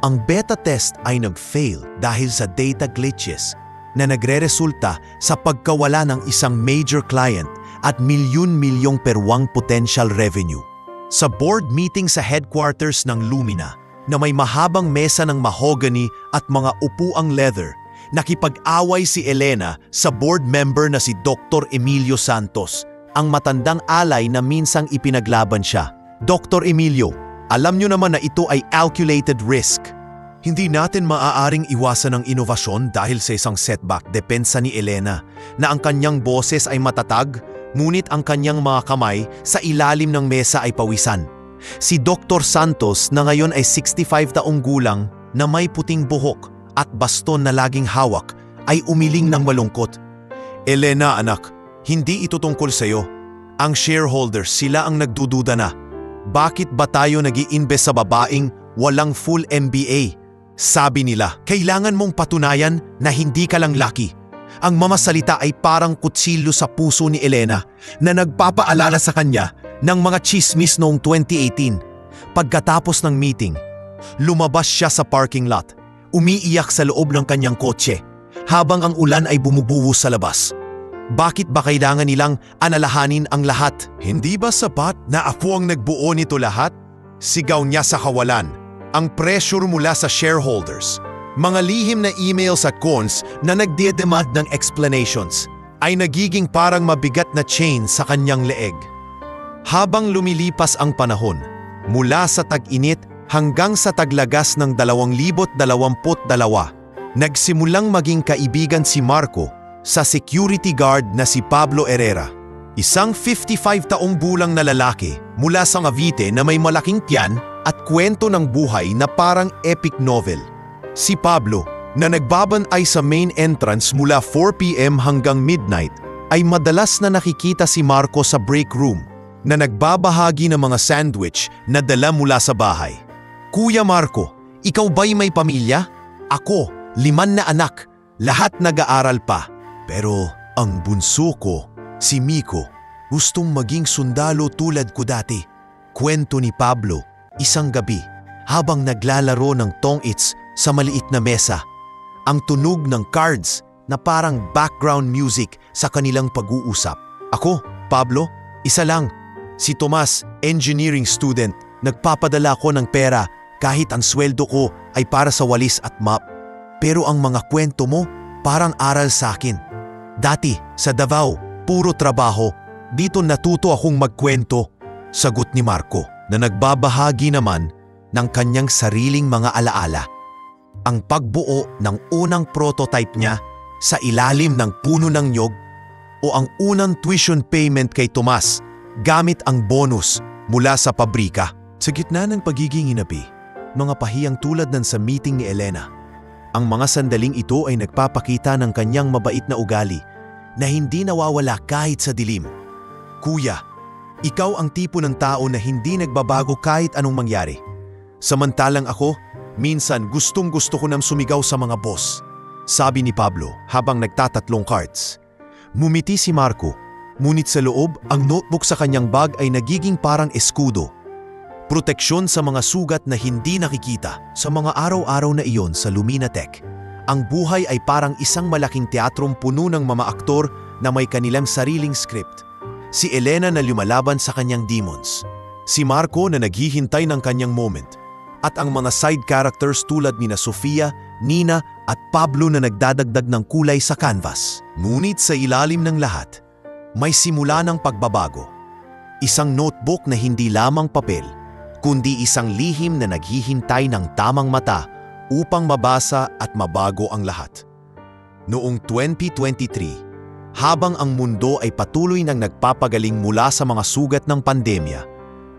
Ang beta test ay nag-fail dahil sa data glitches na nagre-resulta sa pagkawala ng isang major client at milyon-milyong perwang potential revenue. Sa board meeting sa headquarters ng Lumina na may mahabang mesa ng mahogany at mga upuang leather, nakipag-away si Elena sa board member na si Dr. Emilio Santos, ang matandang alay na minsang ipinaglaban siya. Dr. Emilio, alam niyo naman na ito ay calculated risk. Hindi natin maaaring iwasan ang inovasyon dahil sa isang setback, depensa ni Elena, na ang kanyang boses ay matatag, ngunit ang kanyang mga kamay sa ilalim ng mesa ay pawisan. Si Dr. Santos na ngayon ay 65 taong gulang na may puting buhok at baston na laging hawak ay umiling ng malungkot. Elena anak, hindi ito tungkol sa iyo. Ang shareholders, sila ang nagdududa na. Bakit ba tayo nag-i-invest sa babaeng walang full MBA? Sabi nila, kailangan mong patunayan na hindi ka lang lucky. Ang mamasalita ay parang kutsilyo sa puso ni Elena na nagpapaalala sa kanya ng mga chismis noong 2018. Pagkatapos ng meeting, lumabas siya sa parking lot, umiiyak sa loob ng kanyang kotse habang ang ulan ay bumubuhos sa labas. Bakit ba kailangan nilang alalahanin ang lahat? Hindi ba sapat na ako ang nagbuo nito lahat? Sigaw niya sa kawalan. Ang pressure mula sa shareholders, mga lihim na emails at cons na nagdedemand ng explanations ay nagiging parang mabigat na chain sa kanyang leeg. Habang lumilipas ang panahon, mula sa tag-init hanggang sa taglagas ng 2022, nagsimulang maging kaibigan si Marco sa security guard na si Pablo Herrera, isang 55 taong gulang na lalaki mula sa Cavite na may malaking tiyan at kwento ng buhay na parang epic novel. Si Pablo, na nagbabantay sa main entrance mula 4 p.m. hanggang midnight, ay madalas na nakikita si Marco sa break room na nagbabahagi ng mga sandwich na dala mula sa bahay. Kuya Marco, ikaw ba'y may pamilya? Ako, 5 na anak, lahat nag-aaral pa. Pero ang bunso ko, si Miko, gustong maging sundalo tulad ko dati. Kwento ni Pablo, isang gabi, habang naglalaro ng tong-its sa maliit na mesa. Ang tunog ng cards na parang background music sa kanilang pag-uusap. Ako, Pablo, isa lang. Si Tomas, engineering student, nagpapadala ko ng pera kahit ang sweldo ko ay para sa walis at mop. Pero ang mga kwento mo, parang aral sa akin. Dati, sa Davao, puro trabaho. Dito natuto akong magkwento. Sagot ni Marco na nagbabahagi naman ng kanyang sariling mga alaala. Ang pagbuo ng unang prototype niya sa ilalim ng puno ng nyog o ang unang tuition payment kay Tomas gamit ang bonus mula sa pabrika. Sa gitna ng pagiging inapi, mga pahiyang tulad ng sa meeting ni Elena, ang mga sandaling ito ay nagpapakita ng kanyang mabait na ugali na hindi nawawala kahit sa dilim. Kuya, ikaw ang tipo ng tao na hindi nagbabago kahit anong mangyari. Samantalang ako, minsan gustong-gusto ko nang sumigaw sa mga boss, sabi ni Pablo habang nagtatatlong cards. Mumiti si Marco, ngunit sa loob, ang notebook sa kanyang bag ay nagiging parang eskudo. Proteksyon sa mga sugat na hindi nakikita. Sa mga araw-araw na iyon sa Lumina Tech, ang buhay ay parang isang malaking teatrong puno ng mga aktor na may kanilang sariling script. Si Elena na lumalaban sa kanyang demons. Si Marco na naghihintay ng kanyang moment. At ang mga side characters tulad ni Sofia, Nina at Pablo na nagdadagdag ng kulay sa canvas. Ngunit sa ilalim ng lahat, may simula ng pagbabago. Isang notebook na hindi lamang papel, kundi isang lihim na naghihintay ng tamang mata upang mabasa at mabago ang lahat. Noong 2023, habang ang mundo ay patuloy nang nagpapagaling mula sa mga sugat ng pandemya,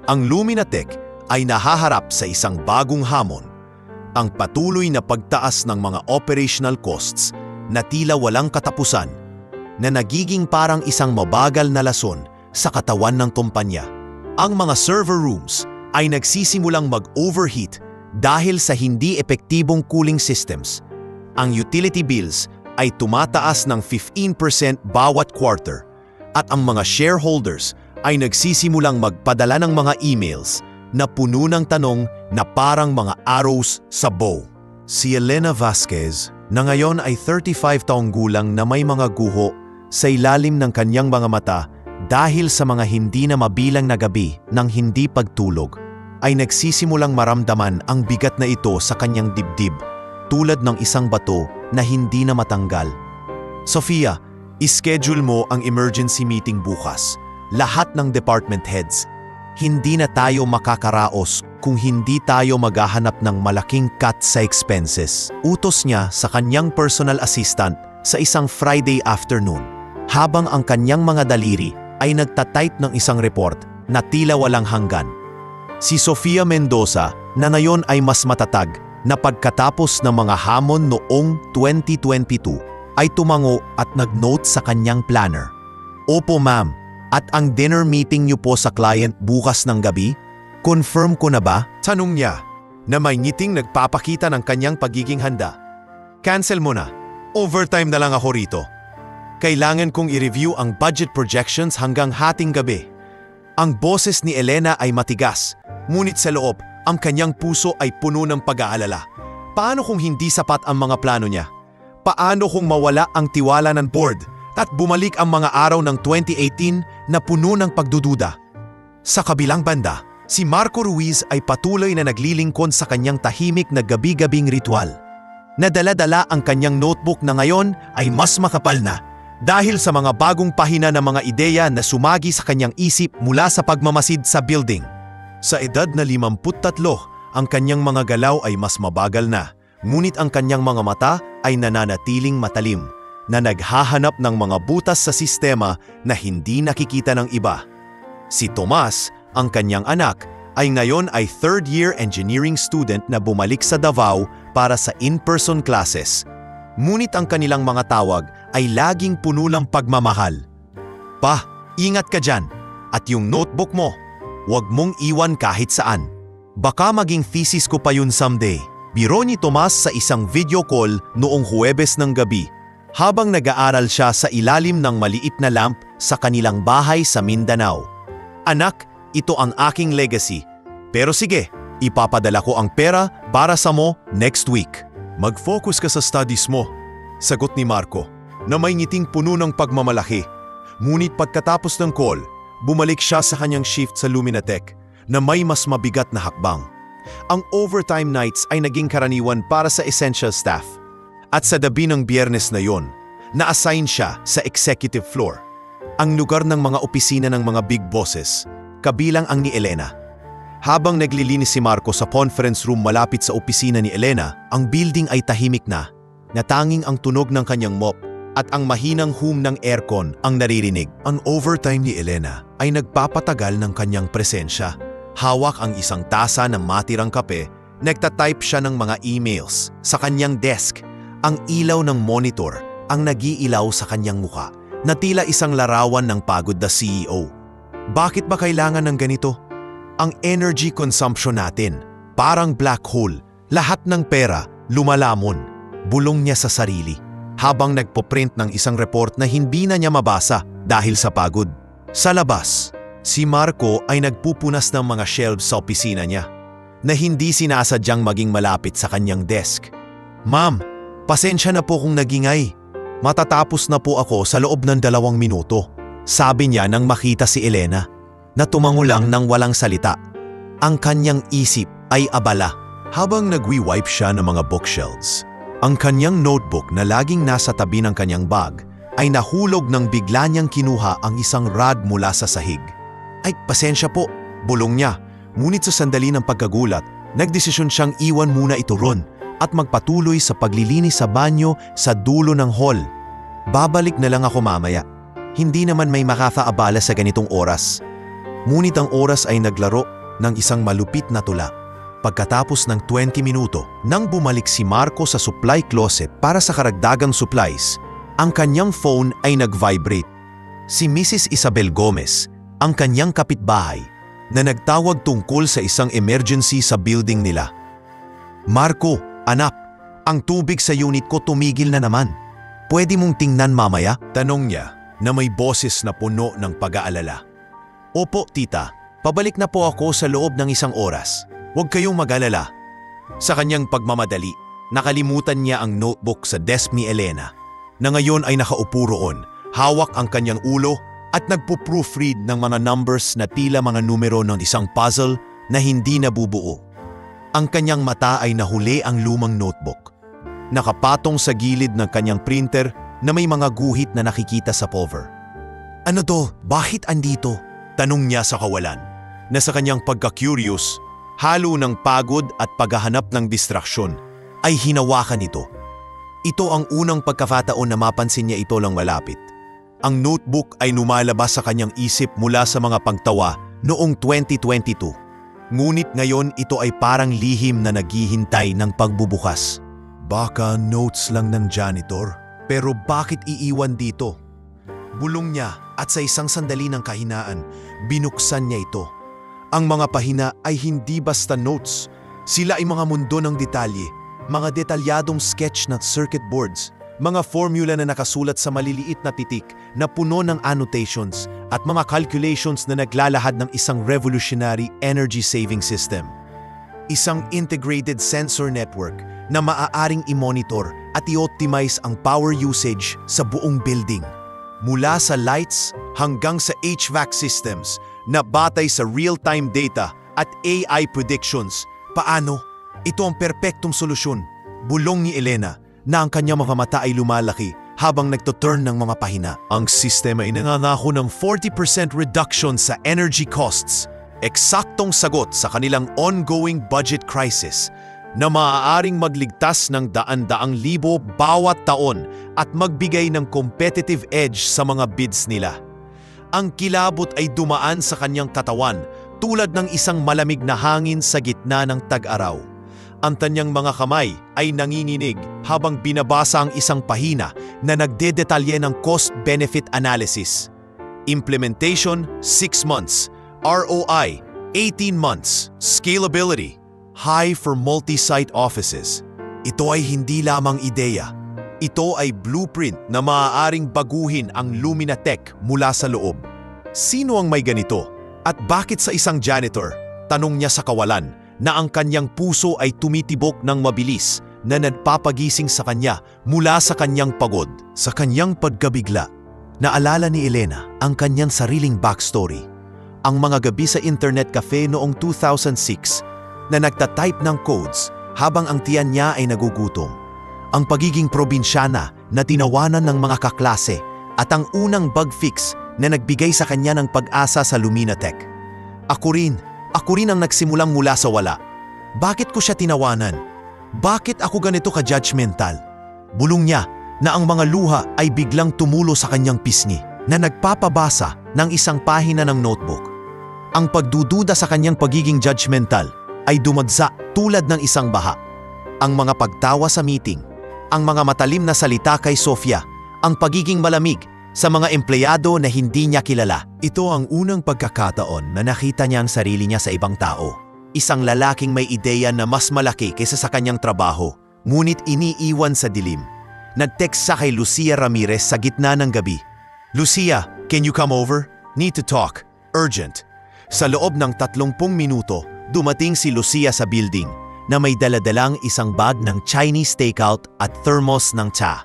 ang Lumina Tech ay nahaharap sa isang bagong hamon, ang patuloy na pagtaas ng mga operational costs na tila walang katapusan, na nagiging parang isang mabagal na lason sa katawan ng kumpanya. Ang mga server rooms ay nagsisimulang mag-overheat dahil sa hindi epektibong cooling systems. Ang utility bills ay tumataas ng 15% bawat quarter at ang mga shareholders ay nagsisimulang magpadala ng mga emails na puno ng tanong na parang mga arrows sa bow. Si Elena Vasquez, na ngayon ay 35 taong gulang na may mga guho sa ilalim ng kanyang mga mata dahil sa mga hindi na mabilang na gabi ng hindi pagtulog, ay nagsisimulang maramdaman ang bigat na ito sa kanyang dibdib tulad ng isang bato na hindi na matanggal. Sofia, ischedule mo ang emergency meeting bukas. Lahat ng department heads. Hindi na tayo makakaraos kung hindi tayo maghahanap ng malaking cut sa expenses. Utos niya sa kanyang personal assistant sa isang Friday afternoon, habang ang kanyang mga daliri ay nagtatype ng isang report na tila walang hanggan. Si Sofia Mendoza, na ngayon ay mas matatag na pagkatapos ng mga hamon noong 2022, ay tumango at nag-note sa kanyang planner. Opo ma'am, at ang dinner meeting niyo po sa client bukas ng gabi? Confirm ko na ba? Tanong niya, na may ngiting nagpapakita ng kanyang pagiging handa. Cancel mo na. Overtime na lang ako rito. Kailangan kong i-review ang budget projections hanggang hating gabi. Ang boses ni Elena ay matigas, ngunit sa loob, ang kanyang puso ay puno ng pag-aalala. Paano kung hindi sapat ang mga plano niya? Paano kung mawala ang tiwala ng board at bumalik ang mga araw ng 2018 na puno ng pagdududa? Sa kabilang banda, si Marco Ruiz ay patuloy na naglilingkod sa kanyang tahimik na gabi-gabing ritual. Nadala-dala ang kanyang notebook na ngayon ay mas makapal na dahil sa mga bagong pahina ng mga ideya na sumagi sa kanyang isip mula sa pagmamasid sa building. Sa edad na 53, ang kanyang mga galaw ay mas mabagal na, ngunit ang kanyang mga mata ay nananatiling matalim, na naghahanap ng mga butas sa sistema na hindi nakikita ng iba. Si Tomas, ang kanyang anak, ay ngayon ay third-year engineering student na bumalik sa Davao para sa in-person classes. Ngunit ang kanilang mga tawag ay laging puno ng pagmamahal. Pa, ingat ka dyan, at yung notebook mo, huwag mong iwan kahit saan. Baka maging thesis ko pa yun someday. Biro ni Tomas sa isang video call noong Huwebes ng gabi, habang nag-aaral siya sa ilalim ng maliit na lamp sa kanilang bahay sa Mindanao. Anak, ito ang aking legacy. Pero sige, ipapadala ko ang pera para sa mo next week. Mag-focus ka sa studies mo, sagot ni Marco, na may ngiting puno ng pagmamalaki. Ngunit pagkatapos ng call, bumalik siya sa kanyang shift sa Luminatech na may mas mabigat na hakbang. Ang overtime nights ay naging karaniwan para sa essential staff. At sa gabi ng Biyernes na yon, na-assign siya sa executive floor, ang lugar ng mga opisina ng mga big bosses, kabilang ang ni Elena. Habang naglilinis si Marco sa conference room malapit sa opisina ni Elena, ang building ay tahimik na tanging ang tunog ng kanyang mop at ang mahinang hum ng aircon ang naririnig. Ang overtime ni Elena ay nagpapatagal ng kanyang presensya. Hawak ang isang tasa ng matirang kape, nagtatype siya ng mga emails. Sa kanyang desk, ang ilaw ng monitor ang nag-iilaw sa kanyang mukha, na tila isang larawan ng pagod na CEO. Bakit ba kailangan ng ganito? Ang energy consumption natin, parang black hole, lahat ng pera lumalamon, bulong niya sa sarili, habang nagpo-print ng isang report na hindi na niya mabasa dahil sa pagod. Sa labas, si Marco ay nagpupunas ng mga shelves sa opisina niya, na hindi sinasadyang maging malapit sa kanyang desk. Ma'am, pasensya na po kung nagingay. Matatapos na po ako sa loob ng 2 minuto, sabi niya nang makita si Elena, na tumango lang ng walang salita. Ang kanyang isip ay abala habang nagwi-wipe siya ng mga bookshelves. Ang kanyang notebook na laging nasa tabi ng kanyang bag ay nahulog nang bigla niyang kinuha ang isang rod mula sa sahig. Ay, pasensya po, bulong niya. Ngunit sa sandali ng pagkagulat, nagdesisyon siyang iwan muna ito ron at magpatuloy sa paglilinis sa banyo sa dulo ng hall. Babalik na lang ako mamaya. Hindi naman may makakaabala sa ganitong oras. Ngunit ang oras ay naglaro ng isang malupit na tula. Pagkatapos ng 20 minuto, nang bumalik si Marco sa supply closet para sa karagdagang supplies, ang kanyang phone ay nag-vibrate. Si Mrs. Isabel Gomez, ang kanyang kapitbahay, na nagtawag tungkol sa isang emergency sa building nila. Marco, anak, ang tubig sa unit ko tumigil na naman. Pwede mong tingnan mamaya? Tanong niya na may boses na puno ng pag-aalala. Opo, tita. Pabalik na po ako sa loob ng isang oras. Huwag kayong mag-alala. Sa kanyang pagmamadali, nakalimutan niya ang notebook sa desk ni Elena, na ngayon ay nakaupo roon, hawak ang kanyang ulo at nagpo-proofread ng mga numbers na tila mga numero ng isang puzzle na hindi nabubuo. Ang kanyang mata ay nahuli ang lumang notebook. Nakapatong sa gilid ng kanyang printer na may mga guhit na nakikita sa cover. "Ano to? Bakit andito?" tanong niya sa kawalan, na sa kanyang pagka-curious, halo ng pagod at paghahanap ng distraksyon, ay hinawakan ito. Ito ang unang pagkakataon na mapansin niya ito lang malapit. Ang notebook ay lumalabas sa kanyang isip mula sa mga pagtawa noong 2022. Ngunit ngayon ito ay parang lihim na naghihintay ng pagbubukas. Baka notes lang ng janitor, pero bakit iiwan dito? Bulong niya at sa isang sandali ng kahinaan, binuksan niya ito. Ang mga pahina ay hindi basta notes. Sila ay mga mundo ng detalye, mga detalyadong sketch ng circuit boards, mga formula na nakasulat sa maliliit na titik na puno ng annotations at mga calculations na naglalahad ng isang revolutionary energy-saving system. Isang integrated sensor network na maaaring i-monitor at i-optimize ang power usage sa buong building. Mula sa lights hanggang sa HVAC systems na batay sa real-time data at AI predictions. Paano? Ito ang perpektong solusyon. Bulong ni Elena na ang kanyang mga mata ay lumalaki habang nagtuturn ng mga pahina. Ang sistema ay nangangako ng 40% reduction sa energy costs, eksaktong sagot sa kanilang ongoing budget crisis na maaaring magligtas ng daan-daang libo bawat taon at magbigay ng competitive edge sa mga bids nila. Ang kilabot ay dumaan sa kanyang katawan tulad ng isang malamig na hangin sa gitna ng tag-araw. Ang kanyang mga kamay ay nanginginig habang binabasa ang isang pahina na nagdedetalye ng cost-benefit analysis. Implementation, 6 months. ROI, 18 months. Scalability, high for multi-site offices. Ito ay hindi lamang ideya. Ito ay blueprint na maaaring baguhin ang Luminatech mula sa loob. Sino ang may ganito? At bakit sa isang janitor? Tanong niya sa kawalan na ang kanyang puso ay tumitibok ng mabilis na nagpapagising sa kanya mula sa kanyang pagod. Sa kanyang pagkabigla, naalala ni Elena ang kanyang sariling backstory. Ang mga gabi sa internet cafe noong 2006 na nagtatype ng codes habang ang tiyan niya ay nagugutom. Ang pagiging probinsyana na tinawanan ng mga kaklase at ang unang bug fix na nagbigay sa kanya ng pag-asa sa Luminatech. Ako rin ang nagsimulang mula sa wala. Bakit ko siya tinawanan? Bakit ako ganito ka-judgmental? Bulong niya na ang mga luha ay biglang tumulo sa kanyang pisngi na nagpapabasa ng isang pahina ng notebook. Ang pagdududa sa kanyang pagiging judgmental ay dumagsa tulad ng isang baha. Ang mga pagtawa sa meeting, ang mga matalim na salita kay Sofia, ang pagiging malamig sa mga empleyado na hindi niya kilala. Ito ang unang pagkakataon na nakita niya ang sarili niya sa ibang tao. Isang lalaking may ideya na mas malaki kaysa sa kanyang trabaho, ngunit iniiwan sa dilim. Nag-text sa kay Lucia Ramirez sa gitna ng gabi. "Lucia, can you come over? Need to talk. Urgent." Sa loob ng 30 minuto, dumating si Lucia sa building na may daladalang isang bag ng Chinese takeout at thermos ng tsa.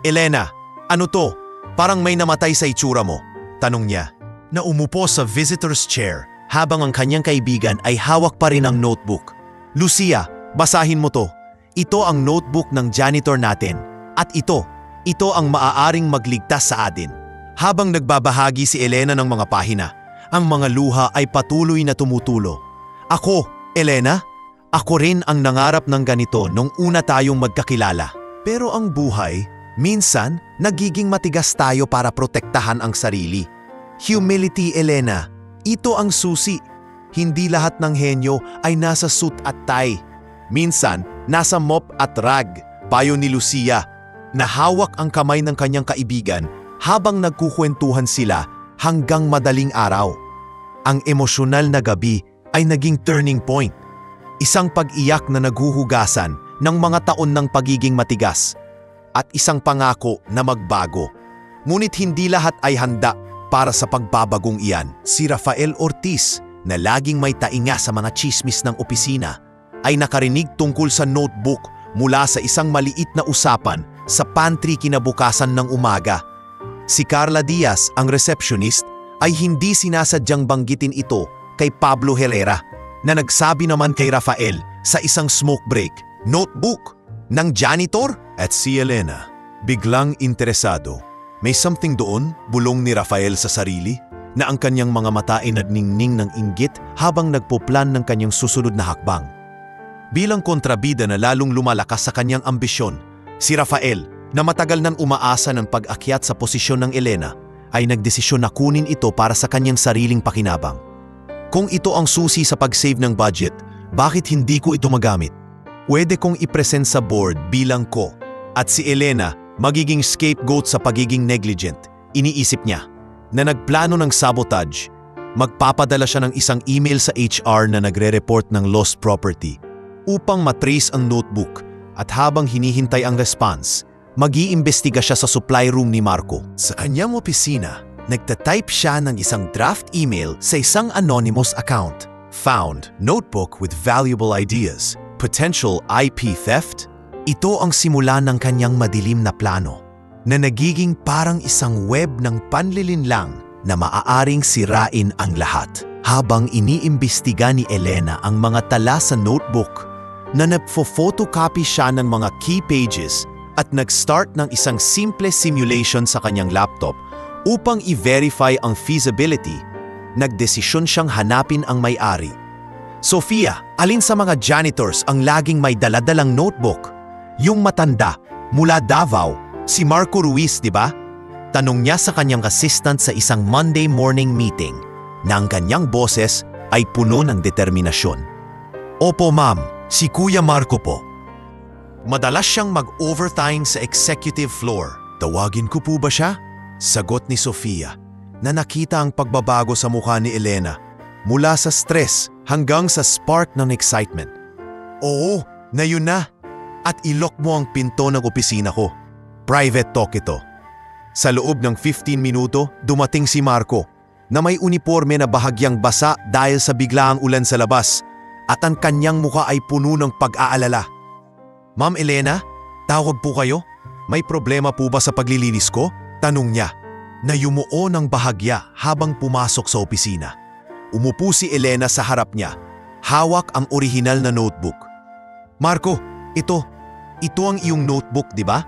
"Elena, ano to? Parang may namatay sa itsura mo," tanong niya, na umupo sa visitor's chair habang ang kanyang kaibigan ay hawak pa rin ang notebook. "Lucia, basahin mo to. Ito ang notebook ng janitor natin at ito ang maaaring magligtas sa atin." Habang nagbabahagi si Elena ng mga pahina, ang mga luha ay patuloy na tumutulo. "Ako, Elena, ako rin ang nangarap ng ganito nung una tayong magkakilala. Pero ang buhay, minsan, nagiging matigas tayo para protektahan ang sarili. Humility, Elena. Ito ang susi. Hindi lahat ng henyo ay nasa suit at tie. Minsan, nasa mop at rag," payo ni Lucia, na hawak ang kamay ng kanyang kaibigan habang nagkukwentuhan sila hanggang madaling araw. Ang emosyonal na gabi ay naging turning point. Isang pag-iyak na naghuhugasan ng mga taon ng pagiging matigas at isang pangako na magbago. Ngunit hindi lahat ay handa para sa pagbabagong iyan. Si Rafael Ortiz na laging may tainga sa mga chismis ng opisina, ay nakarinig tungkol sa notebook mula sa isang maliit na usapan sa pantry kinabukasan ng umaga. Si Carla Diaz, ang receptionist, ay hindi sinasadyang banggitin ito kay Pablo Herrera, na nagsabi naman kay Rafael sa isang smoke break, "Notebook ng janitor?" At si Elena, biglang interesado. May something doon, bulong ni Rafael sa sarili, na ang kanyang mga mata ay nagningning ng inggit habang nagpoplan ng kanyang susunod na hakbang. Bilang kontrabida na lalong lumalakas sa kanyang ambisyon, si Rafael, na matagal nang umaasa ng pag-akyat sa posisyon ng Elena, ay nagdesisyon na kunin ito para sa kanyang sariling pakinabang. Kung ito ang susi sa pag-save ng budget, bakit hindi ko ito magamit? Pwede kong i-present sa board bilang ko, at si Elena magiging scapegoat sa pagiging negligent. Iniisip niya na nagplano ng sabotage. Magpapadala siya ng isang email sa HR na nagre-report ng lost property upang matrace ang notebook, at habang hinihintay ang response, mag-iimbestiga siya sa supply room ni Marco. Sa kanyang opisina, nagtatype siya ng isang draft email sa isang anonymous account. Found notebook with valuable ideas. Potential IP theft? Ito ang simula ng kanyang madilim na plano, na nagiging parang isang web ng panlilinlang na maaaring sirain ang lahat. Habang iniimbestiga ni Elena ang mga tala sa notebook, na nagpo-photocopy siya ng mga key pages at nag-start ng isang simple simulation sa kanyang laptop upang i-verify ang feasibility, nagdesisyon siyang hanapin ang may-ari. "Sofia, alin sa mga janitors ang laging may daladalang notebook?" "Yung matanda, mula Davao, si Marco Ruiz, di ba?" Tanong niya sa kanyang assistant sa isang Monday morning meeting, na ang kanyang boses ay puno ng determinasyon. "Opo ma'am, si Kuya Marco po." Madalas siyang mag-overtime sa executive floor. "Tawagin ko po ba siya?" Sagot ni Sofia, na nakita ang pagbabago sa mukha ni Elena, mula sa stress hanggang sa spark ng excitement. "Oo, na yun na. At ilok mo ang pinto ng opisina ko. Private talk ito." Sa loob ng 15 minuto, dumating si Marco, na may uniforme na bahagyang basa dahil sa biglaang ulan sa labas, at ang kanyang mukha ay puno ng pag-aalala. "Ma'am Elena, tawag po kayo? May problema po ba sa paglilinis ko?" Tanong niya, na yumuo ng bahagya habang pumasok sa opisina. Umupo si Elena sa harap niya, hawak ang orihinal na notebook. "Marco, ito ang iyong notebook, di ba?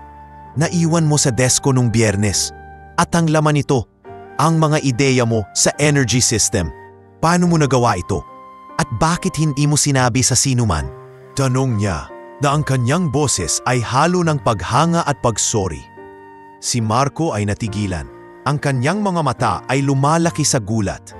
Naiwan mo sa desk ko nung Biyernes. At ang laman nito, ang mga ideya mo sa energy system. Paano mo nagawa ito? At bakit hindi mo sinabi sa sinuman?" Tanong niya, na ang kanyang boses ay halo ng paghanga at pagsorry. Si Marco ay natigilan. Ang kanyang mga mata ay lumalaki sa gulat.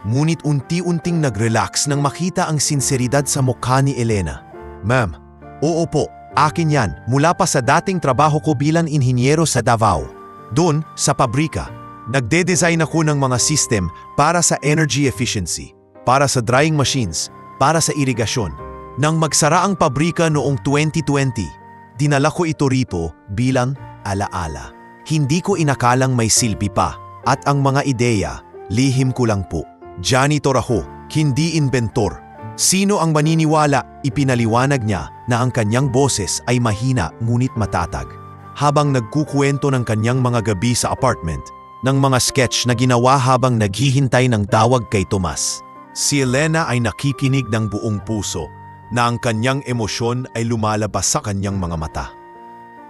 Ngunit unti-unting nag-relax nang makita ang sinseridad sa mukha ni Elena. "Ma'am, oo po, akin yan mula pa sa dating trabaho ko bilang inhinyero sa Davao. Doon, sa pabrika, nagde-design ako ng mga system para sa energy efficiency, para sa drying machines, para sa irigasyon. Nang magsara ang pabrika noong 2020, dinala ko ito rito bilang alaala. Hindi ko inakalang may silbi pa, at ang mga ideya, lihim ko lang po. Janitor ako, hindi inventor. Sino ang maniniwala?" Ipinaliwanag niya na ang kanyang boses ay mahina ngunit matatag. Habang nagkukwento ng kanyang mga gabi sa apartment, ng mga sketch na ginawa habang naghihintay ng tawag kay Tomas. Si Elena ay nakikinig ng buong puso, na ang kanyang emosyon ay lumalabas sa kanyang mga mata.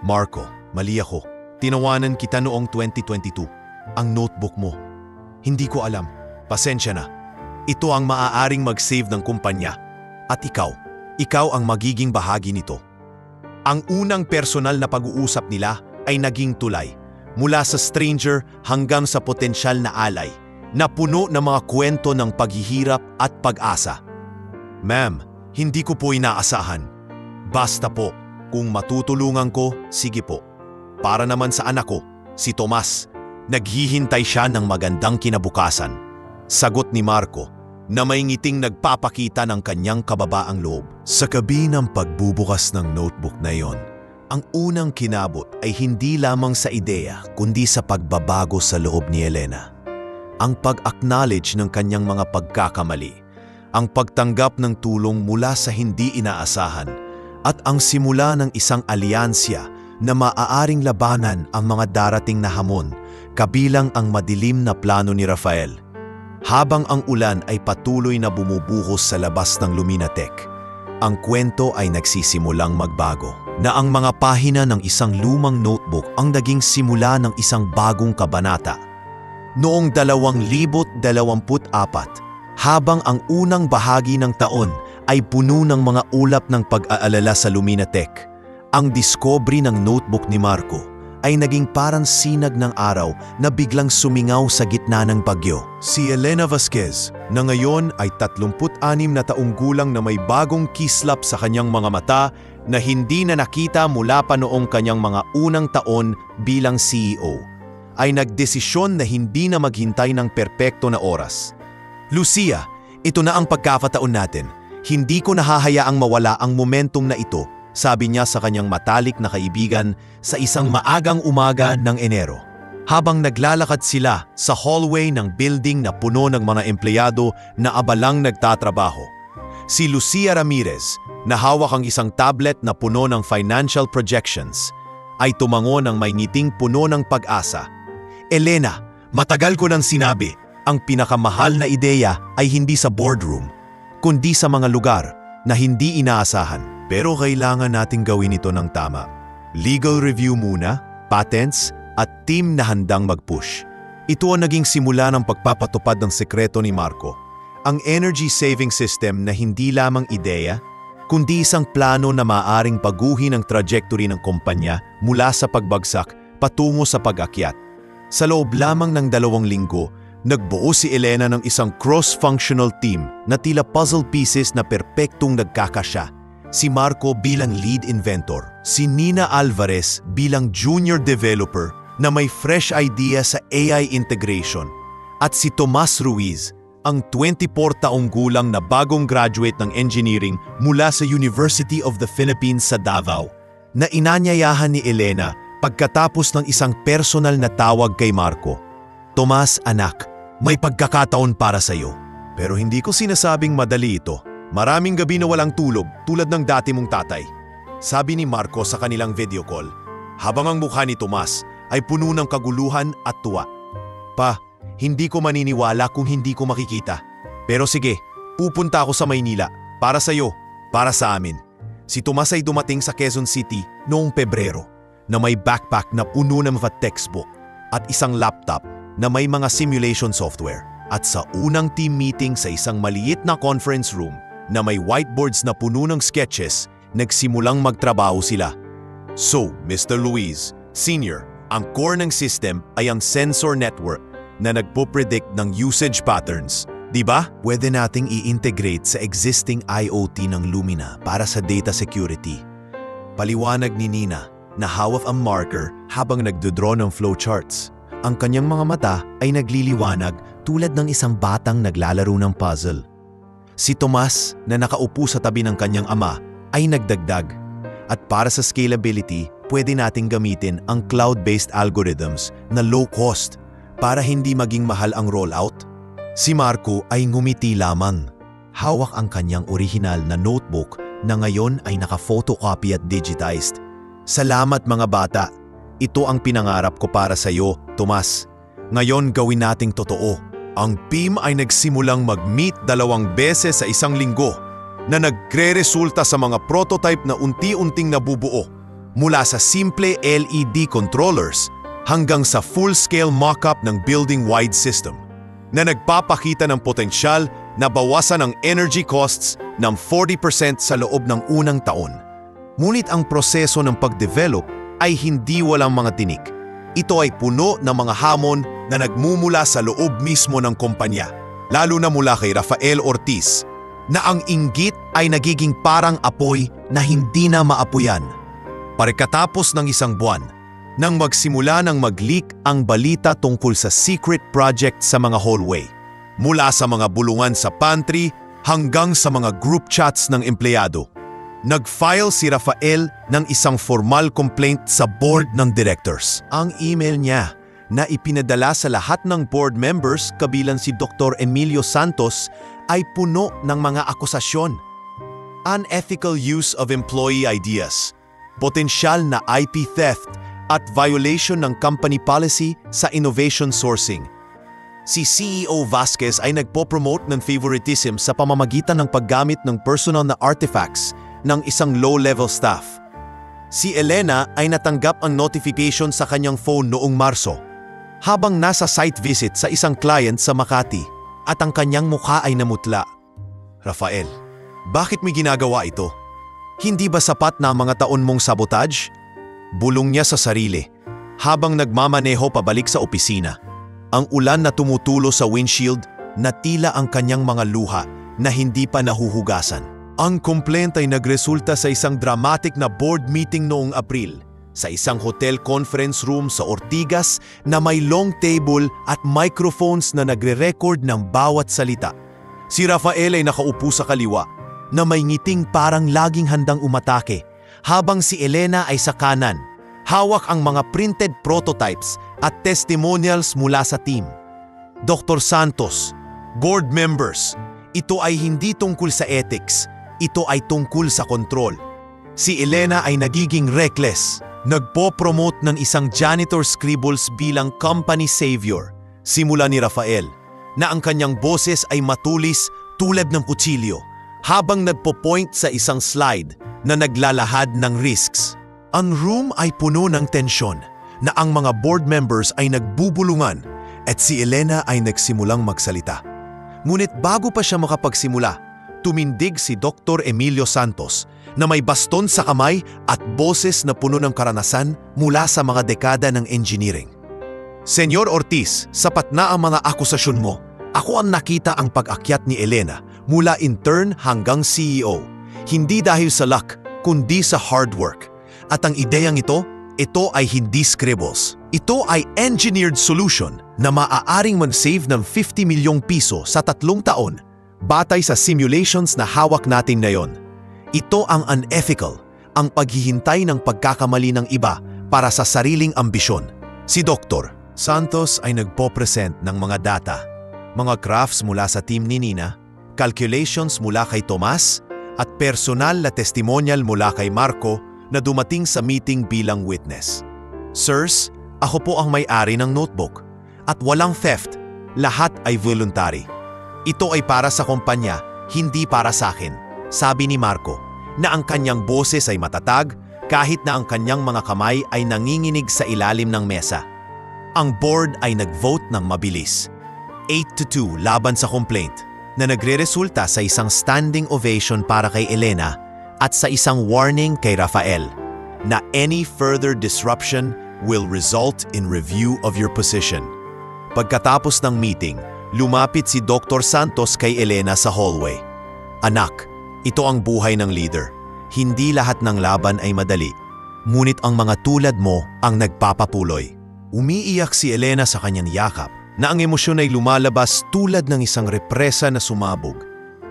"Marco, mali ako. Tinawanan kita noong 2022. Ang notebook mo. Hindi ko alam. Pasensya na. Ito ang maaaring mag-save ng kumpanya. At ikaw ang magiging bahagi nito." Ang unang personal na pag-uusap nila ay naging tulay, mula sa stranger hanggang sa potensyal na alay, na puno ng mga kwento ng paghihirap at pag-asa. "Ma'am, hindi ko po inaasahan. Basta po, kung matutulungan ko, sige po. Para naman sa anak ko, si Tomas, naghihintay siya ng magandang kinabukasan." Sagot ni Marco, na may ngiting nagpapakita ng kanyang kababaang loob. Sa gabi ng pagbubukas ng notebook na yon, ang unang kinabot ay hindi lamang sa ideya kundi sa pagbabago sa loob ni Elena. Ang pag-acknowledge ng kanyang mga pagkakamali ang pagtanggap ng tulong mula sa hindi inaasahan, at ang simula ng isang alyansya na maaaring labanan ang mga darating na hamon, kabilang ang madilim na plano ni Rafael. Habang ang ulan ay patuloy na bumubuhos sa labas ng Luminatech, ang kwento ay nagsisimulang magbago, na ang mga pahina ng isang lumang notebook ang naging simula ng isang bagong kabanata. Noong 2024, habang ang unang bahagi ng taon ay puno ng mga ulap ng pag-aalala sa Luminatech, ang diskobri ng notebook ni Marco ay naging parang sinag ng araw na biglang sumingaw sa gitna ng bagyo. Si Elena Vasquez, na ngayon ay 36 na taong gulang na may bagong kislap sa kanyang mga mata na hindi na nakita mula pa noong kanyang mga unang taon bilang CEO, ay nagdesisyon na hindi na maghintay ng perpekto na oras. Lucia, ito na ang pagkakataon natin. Hindi ko nahahayaang mawala ang momentum na ito, sabi niya sa kanyang matalik na kaibigan sa isang maagang umaga ng Enero. Habang naglalakad sila sa hallway ng building na puno ng mga empleyado na abalang nagtatrabaho, si Lucia Ramirez, na hawak ang isang tablet na puno ng financial projections, ay tumango ng may ngiting puno ng pag-asa. Elena, matagal ko nang sinabi, ang pinakamahal na ideya ay hindi sa boardroom, kundi sa mga lugar na hindi inaasahan. Pero kailangan nating gawin ito ng tama. Legal review muna, patents, at team na handang mag-push. Ito ang naging simula ng pagpapatupad ng sekreto ni Marco. Ang energy saving system na hindi lamang ideya, kundi isang plano na maaaring baguhin ang trajectory ng kumpanya mula sa pagbagsak patungo sa pag-akyat. Sa loob lamang ng 2 linggo, nagbuo si Elena ng isang cross-functional team na tila puzzle pieces na perpektong nagkakasya. Si Marco bilang lead inventor, si Nina Alvarez bilang junior developer na may fresh idea sa AI integration, at si Tomas Ruiz, ang 24 taong gulang na bagong graduate ng engineering mula sa University of the Philippines sa Davao, na inanyayahan ni Elena pagkatapos ng isang personal na tawag kay Marco. Tomas, anak, may pagkakataon para sa iyo. Pero hindi ko sinasabing madali ito. Maraming gabi na walang tulog tulad ng dati mong tatay, sabi ni Marco sa kanilang video call, habang ang mukha ni Tomas ay puno ng kaguluhan at tuwa. Pa, hindi ko maniniwala kung hindi ko makikita. Pero sige, pupunta ako sa Maynila para sa iyo, para sa amin. Si Tomas ay dumating sa Quezon City noong Pebrero na may backpack na puno ng mga textbook at isang laptop na may mga simulation software, at sa unang team meeting sa isang maliit na conference room na may whiteboards na puno ng sketches, nagsimulang magtrabaho sila. So, Mr. Luis, Senior, ang core ng system ay ang sensor network na nagpo-predict ng usage patterns. Diba? Pwede nating i-integrate sa existing IoT ng Lumina para sa data security. Paliwanag ni Nina na hawak ang marker habang nagdodraw ng flowcharts. Ang kanyang mga mata ay nagliliwanag tulad ng isang batang naglalaro ng puzzle. Si Tomas, na nakaupo sa tabi ng kanyang ama, ay nagdagdag. At para sa scalability, pwede nating gamitin ang cloud-based algorithms na low cost para hindi maging mahal ang rollout. Si Marco ay ngumiti lamang. Hawak ang kanyang orihinal na notebook na ngayon ay naka-photocopy at digitized. Salamat mga bata. Ito ang pinangarap ko para sa iyo, Tomas. Ngayon gawin nating totoo. Ang team ay nagsimulang mag-meet 2 beses sa isang linggo na nagre-resulta sa mga prototype na unti-unting nabubuo, mula sa simple LED controllers hanggang sa full-scale mock-up ng building-wide system na nagpapakita ng potensyal na bawasan ang energy costs ng 40% sa loob ng unang taon. Ngunit ang proseso ng pag-develop ay hindi walang mga tinik. Ito ay puno ng mga hamon na nagmumula sa loob mismo ng kumpanya, lalo na mula kay Rafael Ortiz, na ang inggit ay nagiging parang apoy na hindi na maapuyan. Pagkatapos ng 1 buwan, nang magsimula ng mag-leak ang balita tungkol sa secret project sa mga hallway, mula sa mga bulungan sa pantry hanggang sa mga group chats ng empleyado, nag-file si Rafael ng isang formal complaint sa board ng directors. Ang email niya na ipinadala sa lahat ng board members kabilang si Dr. Emilio Santos ay puno ng mga akusasyon. Unethical use of employee ideas, potensyal na IP theft at violation ng company policy sa innovation sourcing. Si CEO Vasquez ay nagpo-promote ng favoritism sa pamamagitan ng paggamit ng personal na artifacts ng isang low-level staff. Si Elena ay natanggap ang notification sa kanyang phone noong Marso, habang nasa site visit sa isang client sa Makati, at ang kanyang mukha ay namutla. Rafael, bakit mo ginagawa ito? Hindi ba sapat na ang mga taon mong sabotage? Bulong niya sa sarili, habang nagmamaneho pabalik sa opisina. Ang ulan na tumutulo sa windshield na tila ang kanyang mga luha na hindi pa nahuhugasan. Ang complaint ay nagresulta sa isang dramatic na board meeting noong Abril sa isang hotel conference room sa Ortigas na may long table at microphones na nagre-record ng bawat salita. Si Rafael ay nakaupo sa kaliwa na may ngiting parang laging handang umatake, habang si Elena ay sa kanan. Hawak ang mga printed prototypes at testimonials mula sa team. Dr. Santos, board members, ito ay hindi tungkol sa ethics, ito ay tungkol sa control. Si Elena ay nagiging reckless, nagpo-promote ng isang janitor scribbles bilang company savior, simula ni Rafael, na ang kanyang boses ay matulis tulad ng kutsilyo, habang nagpo-point sa isang slide na naglalahad ng risks. Ang room ay puno ng tensyon na ang mga board members ay nagbubulungan at si Elena ay nagsimulang magsalita. Ngunit bago pa siya makapagsimula, tumindig si Dr. Emilio Santos na may baston sa kamay at boses na puno ng karanasan mula sa mga dekada ng engineering. Senyor Ortiz, sapat na ang mga akusasyon mo. Ako ang nakita ang pag-akyat ni Elena mula intern hanggang CEO. Hindi dahil sa luck, kundi sa hard work. At ang ideyang ito ay hindi scribbles. Ito ay engineered solution na maaaring mag-save ng 50 milyong piso sa 3 taon batay sa simulations na hawak natin ngayon. Ito ang unethical, ang paghihintay ng pagkakamali ng iba para sa sariling ambisyon. Si Dr. Santos ay nagpo-present ng mga data, mga graphs mula sa team ni Nina, calculations mula kay Tomas, at personal na testimonial mula kay Marco na dumating sa meeting bilang witness. Sirs, ako po ang may-ari ng notebook at walang theft, lahat ay voluntary. Ito ay para sa kumpanya, hindi para sa akin, sabi ni Marco, na ang kanyang boses ay matatag kahit na ang kanyang mga kamay ay nanginginig sa ilalim ng mesa. Ang board ay nag-vote ng mabilis, 8-2 laban sa complaint, na nagre-resulta sa isang standing ovation para kay Elena at sa isang warning kay Rafael na any further disruption will result in review of your position. Pagkatapos ng meeting, lumapit si Dr. Santos kay Elena sa hallway. Anak, ito ang buhay ng leader. Hindi lahat ng laban ay madali. Ngunit ang mga tulad mo ang nagpapapuloy. Umiiyak si Elena sa kanyang yakap na ang emosyon ay lumalabas tulad ng isang represa na sumabog.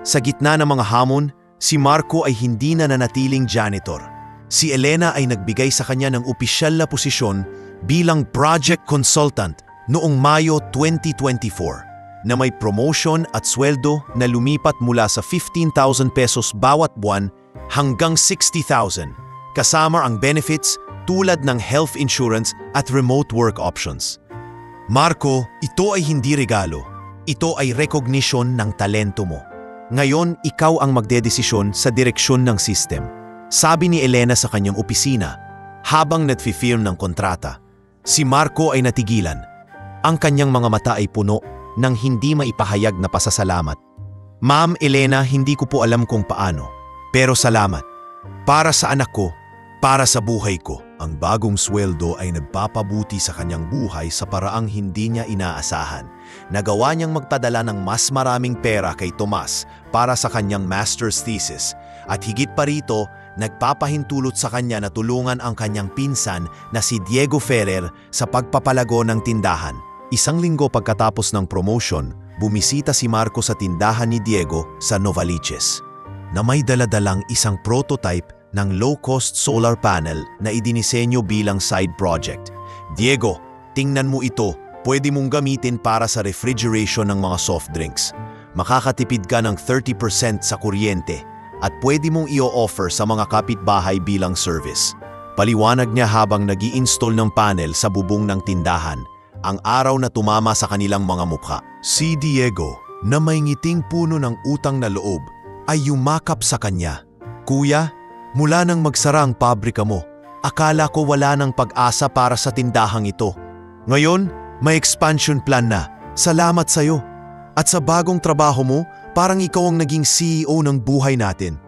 Sa gitna ng mga hamon, si Marco ay hindi na nanatiling janitor. Si Elena ay nagbigay sa kanya ng opisyal na posisyon bilang project consultant noong Mayo 2024 na may promotion at sweldo na lumipat mula sa 15,000 pesos bawat buwan hanggang 60,000, kasama ang benefits tulad ng health insurance at remote work options. Marco, ito ay hindi regalo. Ito ay recognition ng talento mo. Ngayon, ikaw ang magdedesisyon sa direksyon ng system. Sabi ni Elena sa kanyang opisina, habang nagfi-firm ng kontrata. Si Marco ay natigilan. Ang kanyang mga mata ay puno ng hindi maipahayag na pasasalamat. Ma'am Elena, hindi ko po alam kung paano, pero salamat. Para sa anak ko, para sa buhay ko. Ang bagong sweldo ay nagpapabuti sa kanyang buhay sa paraang hindi niya inaasahan. Nagawa niyang magpadala ng mas maraming pera kay Tomas para sa kanyang master's thesis. At higit pa rito, nagpapahintulot sa kanya na tulungan ang kanyang pinsan na si Diego Ferrer sa pagpapalago ng tindahan. Isang linggo pagkatapos ng promotion, bumisita si Marco sa tindahan ni Diego sa Novaliches na may daladalang isang prototype ng low-cost solar panel na idinisenyo bilang side project. Diego, Tingnan mo ito, pwede mong gamitin para sa refrigeration ng mga soft drinks. Makakatipid ka ng 30% sa kuryente at pwede mong i-offer sa mga kapitbahay bilang service. Paliwanag niya habang nag-i-install ng panel sa bubong ng tindahan, ang araw na tumama sa kanilang mga mukha. Si Diego, na may ngiting puno ng utang na loob, ay yumakap sa kanya. Kuya, mula nang magsara ang pabrika mo, akala ko wala nang pag-asa para sa tindahang ito. Ngayon, may expansion plan na. Salamat sa'yo. At sa bagong trabaho mo, parang ikaw ang naging CEO ng buhay natin.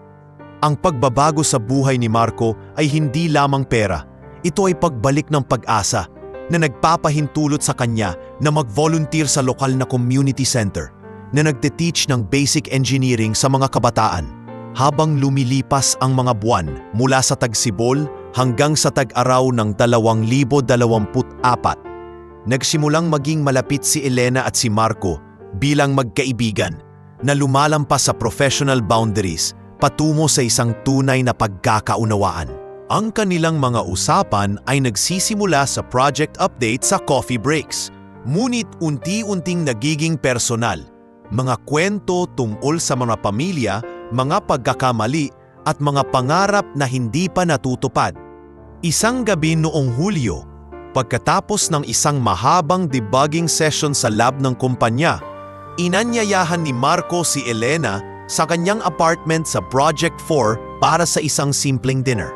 Ang pagbabago sa buhay ni Marco ay hindi lamang pera. Ito ay pagbalik ng pag-asa na nagpapahintulot sa kanya na mag-volunteer sa lokal na community center, na nagte-teach ng basic engineering sa mga kabataan. Habang lumilipas ang mga buwan mula sa tagsibol hanggang sa tag-araw ng 2024, nagsimulang maging malapit si Elena at si Marco bilang magkaibigan na lumalampas sa professional boundaries patungo sa isang tunay na pagkakaunawaan. Ang kanilang mga usapan ay nagsisimula sa project update sa coffee breaks, ngunit unti-unting nagiging personal. Mga kwento tungkol sa mga pamilya, mga pagkakamali at mga pangarap na hindi pa natutupad. Isang gabi noong Hulyo, pagkatapos ng isang mahabang debugging session sa lab ng kumpanya, inanyayahan ni Marco si Elena sa kanyang apartment sa Project 4 para sa isang simpleng dinner.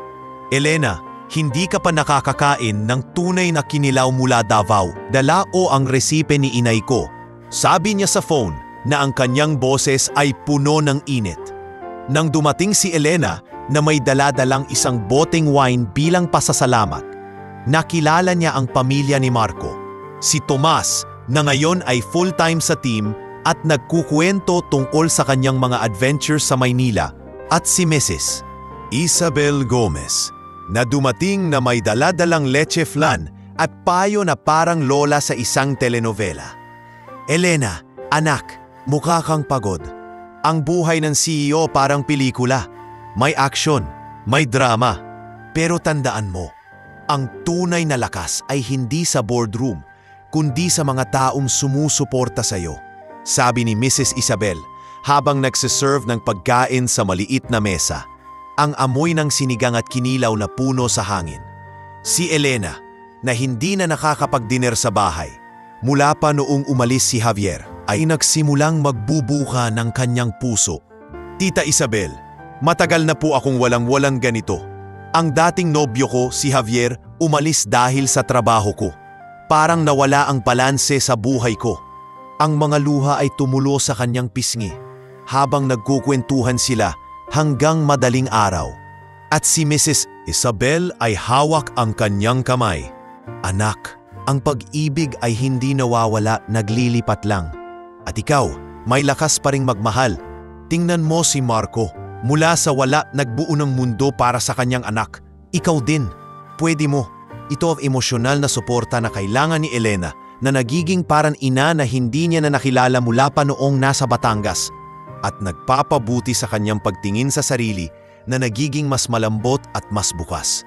Elena, hindi ka pa nakakakain ng tunay na kinilaw mula Davao. Dala o ang resipe ni inay ko. Sabi niya sa phone na ang kanyang boses ay puno ng init. Nang dumating si Elena na may dala-dalang isang boteng wine bilang pasasalamat, nakilala niya ang pamilya ni Marco. Si Tomas, na ngayon ay full-time sa team at nagkukwento tungkol sa kanyang mga adventures sa Maynila, at si Mrs. Isabel Gomez, na dumating na may dala-dalang leche flan at payo na parang lola sa isang telenovela. Elena, anak, mukha kang pagod. Ang buhay ng CEO parang pelikula. May action, may drama. Pero tandaan mo, ang tunay na lakas ay hindi sa boardroom, kundi sa mga taong sumusuporta sa iyo. Sabi ni Mrs. Isabel habang nagsiserve ng pagkain sa maliit na mesa. Ang amoy ng sinigang at kinilaw na puno sa hangin. Si Elena, na hindi na nakakapag-dinner sa bahay, mula pa noong umalis si Javier, ay nagsimulang magbubuka ng kanyang puso. Tita Isabel, matagal na po akong walang-walang ganito. Ang dating nobyo ko, si Javier, umalis dahil sa trabaho ko. Parang nawala ang balanse sa buhay ko. Ang mga luha ay tumulo sa kanyang pisngi habang nagkukwentuhan sila hanggang madaling araw. At si Mrs. Isabel ay hawak ang kanyang kamay. Anak, ang pag-ibig ay hindi nawawala, naglilipat lang. At ikaw, may lakas pa ring magmahal. Tingnan mo si Marco. Mula sa wala, nagbuo ng mundo para sa kanyang anak. Ikaw din. Pwede mo. Ito ang emosyonal na suporta na kailangan ni Elena, na nagiging parang ina na hindi niya na nakilala mula pa noong nasa Batangas, at nagpapabuti sa kanyang pagtingin sa sarili na nagiging mas malambot at mas bukas.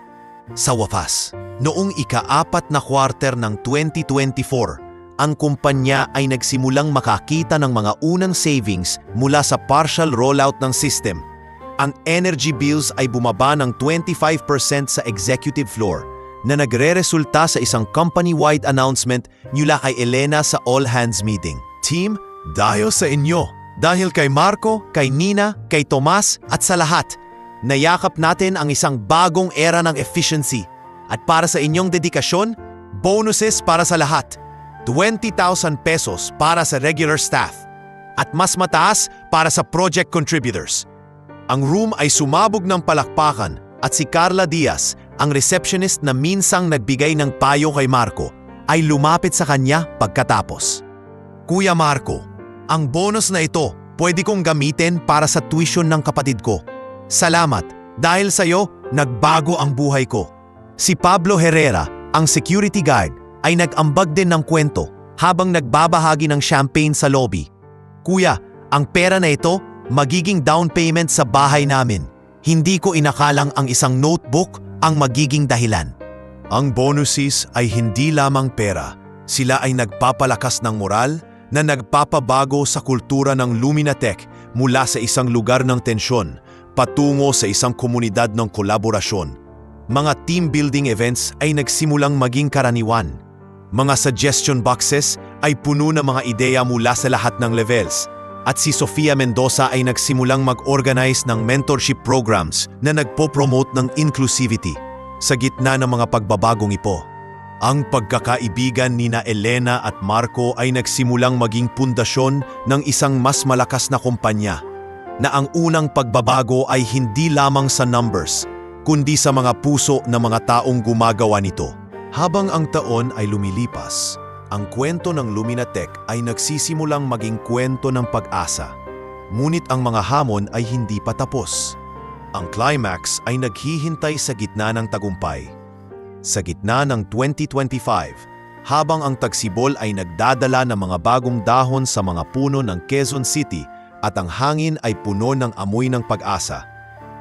Sa wakas, noong ika-4 na quarter ng 2024, ang kumpanya ay nagsimulang makakita ng mga unang savings mula sa partial rollout ng system. Ang energy bills ay bumaba ng 25% sa executive floor, na nagre-resulta sa isang company-wide announcement mula kay Elena sa all-hands meeting. Team, dahil sa inyo. Dahil kay Marco, kay Nina, kay Tomas at sa lahat, nayakap natin ang isang bagong era ng efficiency. At para sa inyong dedikasyon, bonuses para sa lahat. 20,000 pesos para sa regular staff. At mas mataas para sa project contributors. Ang room ay sumabog ng palakpakan at si Carla Diaz, ang receptionist na minsang nagbigay ng payo kay Marco, ay lumapit sa kanya pagkatapos. Kuya Marco, ang bonus na ito pwede kong gamitin para sa tuition ng kapatid ko. Salamat, dahil sa'yo, nagbago ang buhay ko. Si Pablo Herrera, ang security guard, ay nag-ambag din ng kwento habang nagbabahagi ng champagne sa lobby. Kuya, ang pera na ito magiging down payment sa bahay namin. Hindi ko inakalang ang isang notebook ang magiging dahilan. Ang bonuses ay hindi lamang pera, Sila ay nagpapalakas ng moral na nagpapabago sa kultura ng Luminatech mula sa isang lugar ng tensyon patungo sa isang komunidad ng kolaborasyon. Mga team building events ay nagsimulang maging karaniwan. Mga suggestion boxes ay puno ng mga ideya mula sa lahat ng levels. At si Sofia Mendoza ay nagsimulang mag-organize ng mentorship programs na nagpo-promote ng inclusivity sa gitna ng mga pagbabagong ito. Ang pagkakaibigan nina Elena at Marco ay nagsimulang maging pundasyon ng isang mas malakas na kumpanya na ang unang pagbabago ay hindi lamang sa numbers, kundi sa mga puso ng mga taong gumagawa nito. Habang ang taon ay lumilipas, ang kwento ng Luminatech ay nagsisimulang maging kwento ng pag-asa. Ngunit ang mga hamon ay hindi pa tapos. Ang climax ay naghihintay sa gitna ng tagumpay. Sa gitna ng 2025, habang ang tagsibol ay nagdadala ng mga bagong dahon sa mga puno ng Quezon City at ang hangin ay puno ng amoy ng pag-asa,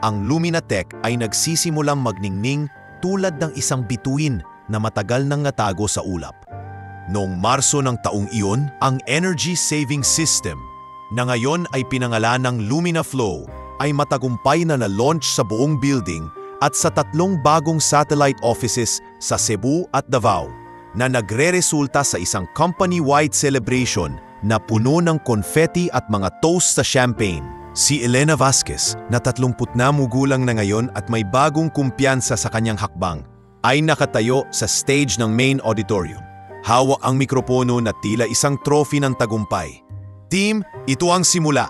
ang Luminatech ay nagsisimulang magningning tulad ng isang bituin na matagal nang natago sa ulap. Noong Marso ng taong iyon, ang Energy Saving System, na ngayon ay pinangalan ng LuminaFlow, ay matagumpay na na-launch sa buong building at sa 3 bagong satellite offices sa Cebu at Davao, na nagre-resulta sa isang company-wide celebration na puno ng confetti at mga toast sa champagne. Si Elena Vasquez, na 30 na gulang na ngayon at may bagong kumpiyansa sa kanyang hakbang, ay nakatayo sa stage ng main auditorium. Hawak ang mikropono na tila isang trophy ng tagumpay. Team, ito ang simula.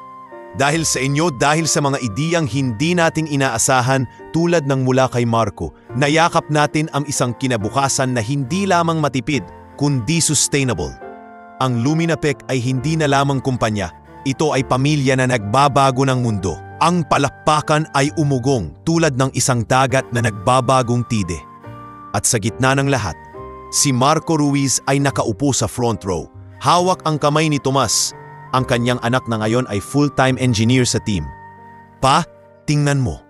Dahil sa inyo, dahil sa mga ideyang hindi nating inaasahan tulad ng mula kay Marco, nayakap natin ang isang kinabukasan na hindi lamang matipid, kundi sustainable. Ang Luminatech ay hindi na lamang kumpanya. Ito ay pamilya na nagbabago ng mundo. Ang palakpakan ay umugong tulad ng isang dagat na nagbabagong tide. At sa gitna ng lahat, si Marco Ruiz ay nakaupo sa front row. Hawak ang kamay ni Tomas. Ang kanyang anak na ngayon ay full-time engineer sa team. Pa, tingnan mo.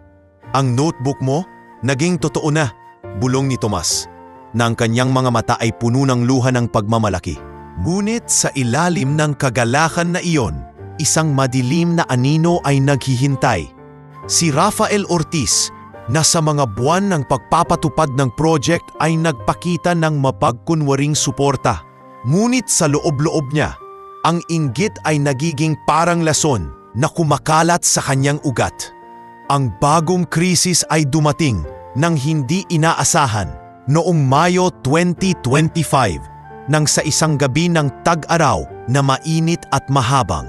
Ang notebook mo, naging totoo na, bulong ni Tomas, na ang kanyang mga mata ay puno ng luha ng pagmamalaki. Ngunit sa ilalim ng kagalakan na iyon, isang madilim na anino ay naghihintay. Si Rafael Ortiz, na sa mga buwan ng pagpapatupad ng project ay nagpakita ng mapagkunwaring suporta. Ngunit sa loob-loob niya, ang inggit ay nagiging parang lason na kumakalat sa kanyang ugat. Ang bagong krisis ay dumating nang hindi inaasahan noong Mayo 2025 nang sa isang gabi ng tag-araw na mainit at mahabang.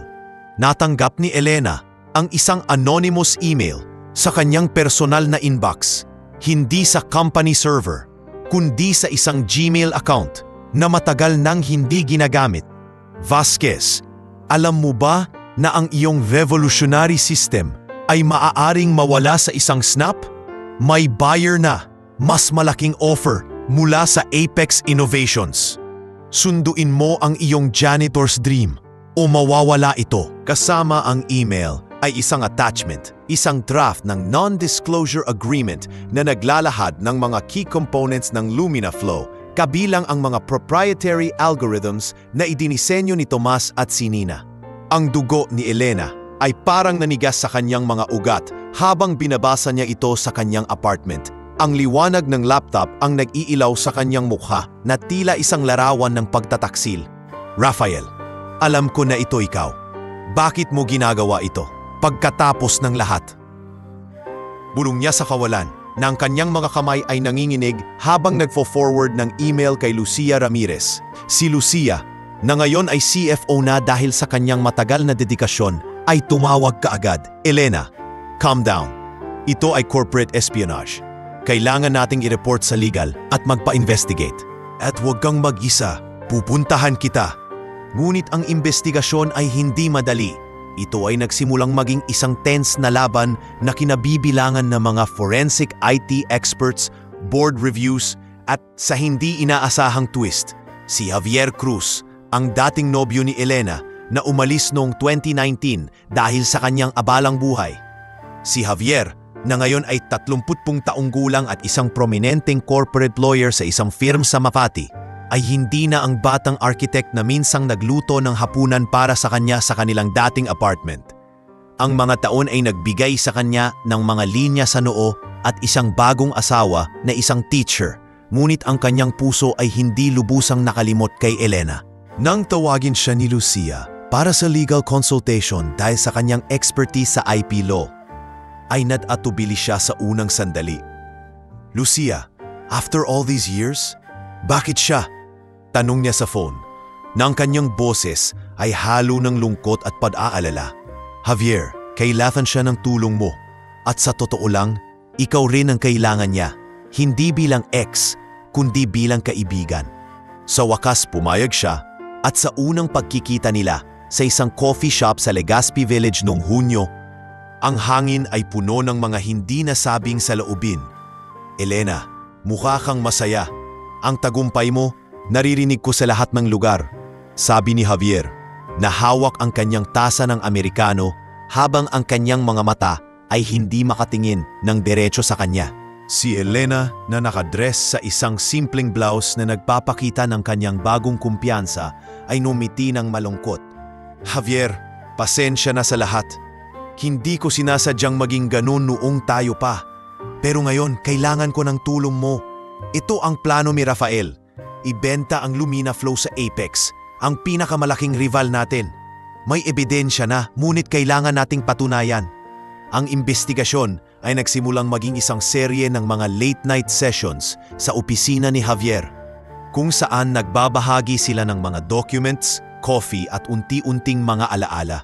Natanggap ni Elena ang isang anonymous email sa kanyang personal na inbox, hindi sa company server, kundi sa isang Gmail account na matagal nang hindi ginagamit. Vasquez, alam mo ba na ang iyong revolutionary system ay maaaring mawala sa isang snap? May buyer na, mas malaking offer mula sa Apex Innovations. Sunduin mo ang iyong janitor's dream o mawawala ito. Kasama ang email ay isang attachment, isang draft ng non-disclosure agreement na naglalahad ng mga key components ng LuminaFlow, kabilang ang mga proprietary algorithms na idinisenyo ni Tomas at si Nina. Ang dugo ni Elena ay parang nanigas sa kanyang mga ugat habang binabasa niya ito sa kanyang apartment. Ang liwanag ng laptop ang nag-iilaw sa kanyang mukha na tila isang larawan ng pagtataksil. Rafael, alam ko na ito ikaw. Bakit mo ginagawa ito pagkatapos ng lahat? Bulong niya sa kawalan na ang kanyang mga kamay ay nanginginig habang nagfo-forward ng email kay Lucia Ramirez. Si Lucia, na ngayon ay CFO na dahil sa kanyang matagal na dedikasyon, ay tumawag kaagad. Elena, calm down. Ito ay corporate espionage. Kailangan nating i-report sa legal at magpa-investigate. At huwag kang mag-isa, pupuntahan kita. Ngunit ang investigasyon ay hindi madali. Ito ay nagsimulang maging isang tense na laban na kinabibilangan ng mga forensic IT experts, board reviews, at sa hindi inaasahang twist, si Javier Cruz, ang dating nobyo ni Elena na umalis noong 2019 dahil sa kanyang abalang buhay. Si Javier, na ngayon ay 30 taong gulang at isang prominenteng corporate lawyer sa isang firm sa Makati, ay hindi na ang batang architect na minsang nagluto ng hapunan para sa kanya sa kanilang dating apartment. Ang mga taon ay nagbigay sa kanya ng mga linya sa noo at isang bagong asawa na isang teacher, ngunit ang kanyang puso ay hindi lubusang nakalimot kay Elena. Nang tawagin siya ni Lucia para sa legal consultation dahil sa kanyang expertise sa IP law, ay natatubili siya sa unang sandali. "Lucia, after all these years, bakit siya?" Tanong niya sa phone. Nang kanyang boses ay halo ng lungkot at pag-aalala. "Javier, kailangan siya ng tulong mo. At sa totoo lang, ikaw rin ang kailangan niya. Hindi bilang ex, kundi bilang kaibigan." Sa wakas pumayag siya at sa unang pagkikita nila sa isang coffee shop sa Legazpi Village noong Hunyo, ang hangin ay puno ng mga hindi nasabing saloobin. "Elena, mukha kang masaya. Ang tagumpay mo, naririnig ko sa lahat ng lugar," sabi ni Javier, na hawak ang kanyang tasa ng Amerikano habang ang kanyang mga mata ay hindi makatingin ng diretso sa kanya. Si Elena na nakadress sa isang simpleng blouse na nagpapakita ng kanyang bagong kumpiyansa ay numiti ng malungkot. "Javier, pasensya na sa lahat. Hindi ko sinasadyang maging ganun noong tayo pa. Pero ngayon, kailangan ko ng tulong mo. Ito ang plano ni Rafael. Ibenta ang Lumina Flow sa Apex, ang pinakamalaking rival natin. May ebidensya na, ngunit kailangan nating patunayan." Ang investigasyon ay nagsimulang maging isang serye ng mga late-night sessions sa opisina ni Javier, kung saan nagbabahagi sila ng mga documents, coffee at unti-unting mga alaala.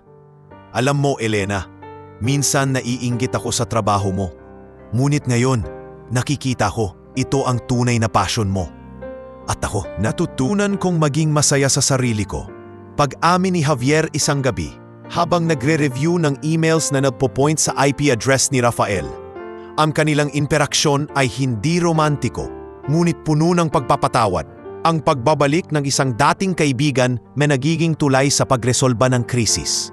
"Alam mo, Elena, minsan naiinggit ako sa trabaho mo. Ngunit ngayon, nakikita ko ito ang tunay na passion mo. At ako, natutunan kong maging masaya sa sarili ko." Pag-amin ni Javier isang gabi, habang nagre-review ng emails na nagpo-point sa IP address ni Rafael. Ang kanilang interaksyon ay hindi romantiko, ngunit puno ng pagpapatawad. Ang pagbabalik ng isang dating kaibigan na nagiging tulay sa pagresolba ng krisis.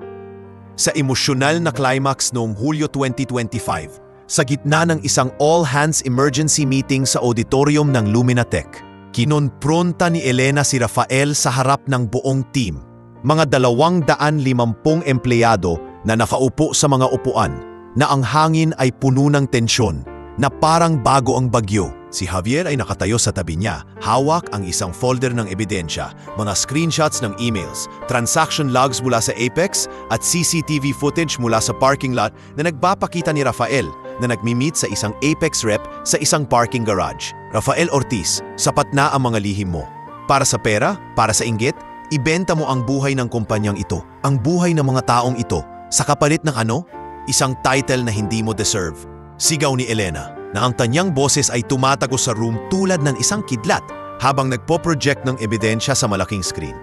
Sa emosyonal na climax noong Hulyo 2025, sa gitna ng isang all-hands emergency meeting sa auditorium ng Luminatech, kinonpronta ni Elena si Rafael sa harap ng buong team. Mga 250 empleyado na nakaupo sa mga upuan na ang hangin ay puno ng tensyon na parang bago ang bagyo. Si Javier ay nakatayo sa tabi niya, hawak ang isang folder ng ebidensya, mga screenshots ng emails, transaction logs mula sa Apex at CCTV footage mula sa parking lot na nagpapakita ni Rafael na nagmi-meet sa isang Apex rep sa isang parking garage. "Rafael Ortiz, sapat na ang mga lihim mo. Para sa pera, para sa inggit, ibenta mo ang buhay ng kumpanyang ito, ang buhay ng mga taong ito, sa kapalit ng ano? Isang title na hindi mo deserve." Sigaw ni Elena na ang kanyang boses ay tumatagos sa room tulad ng isang kidlat habang nagpo-project ng ebidensya sa malaking screen.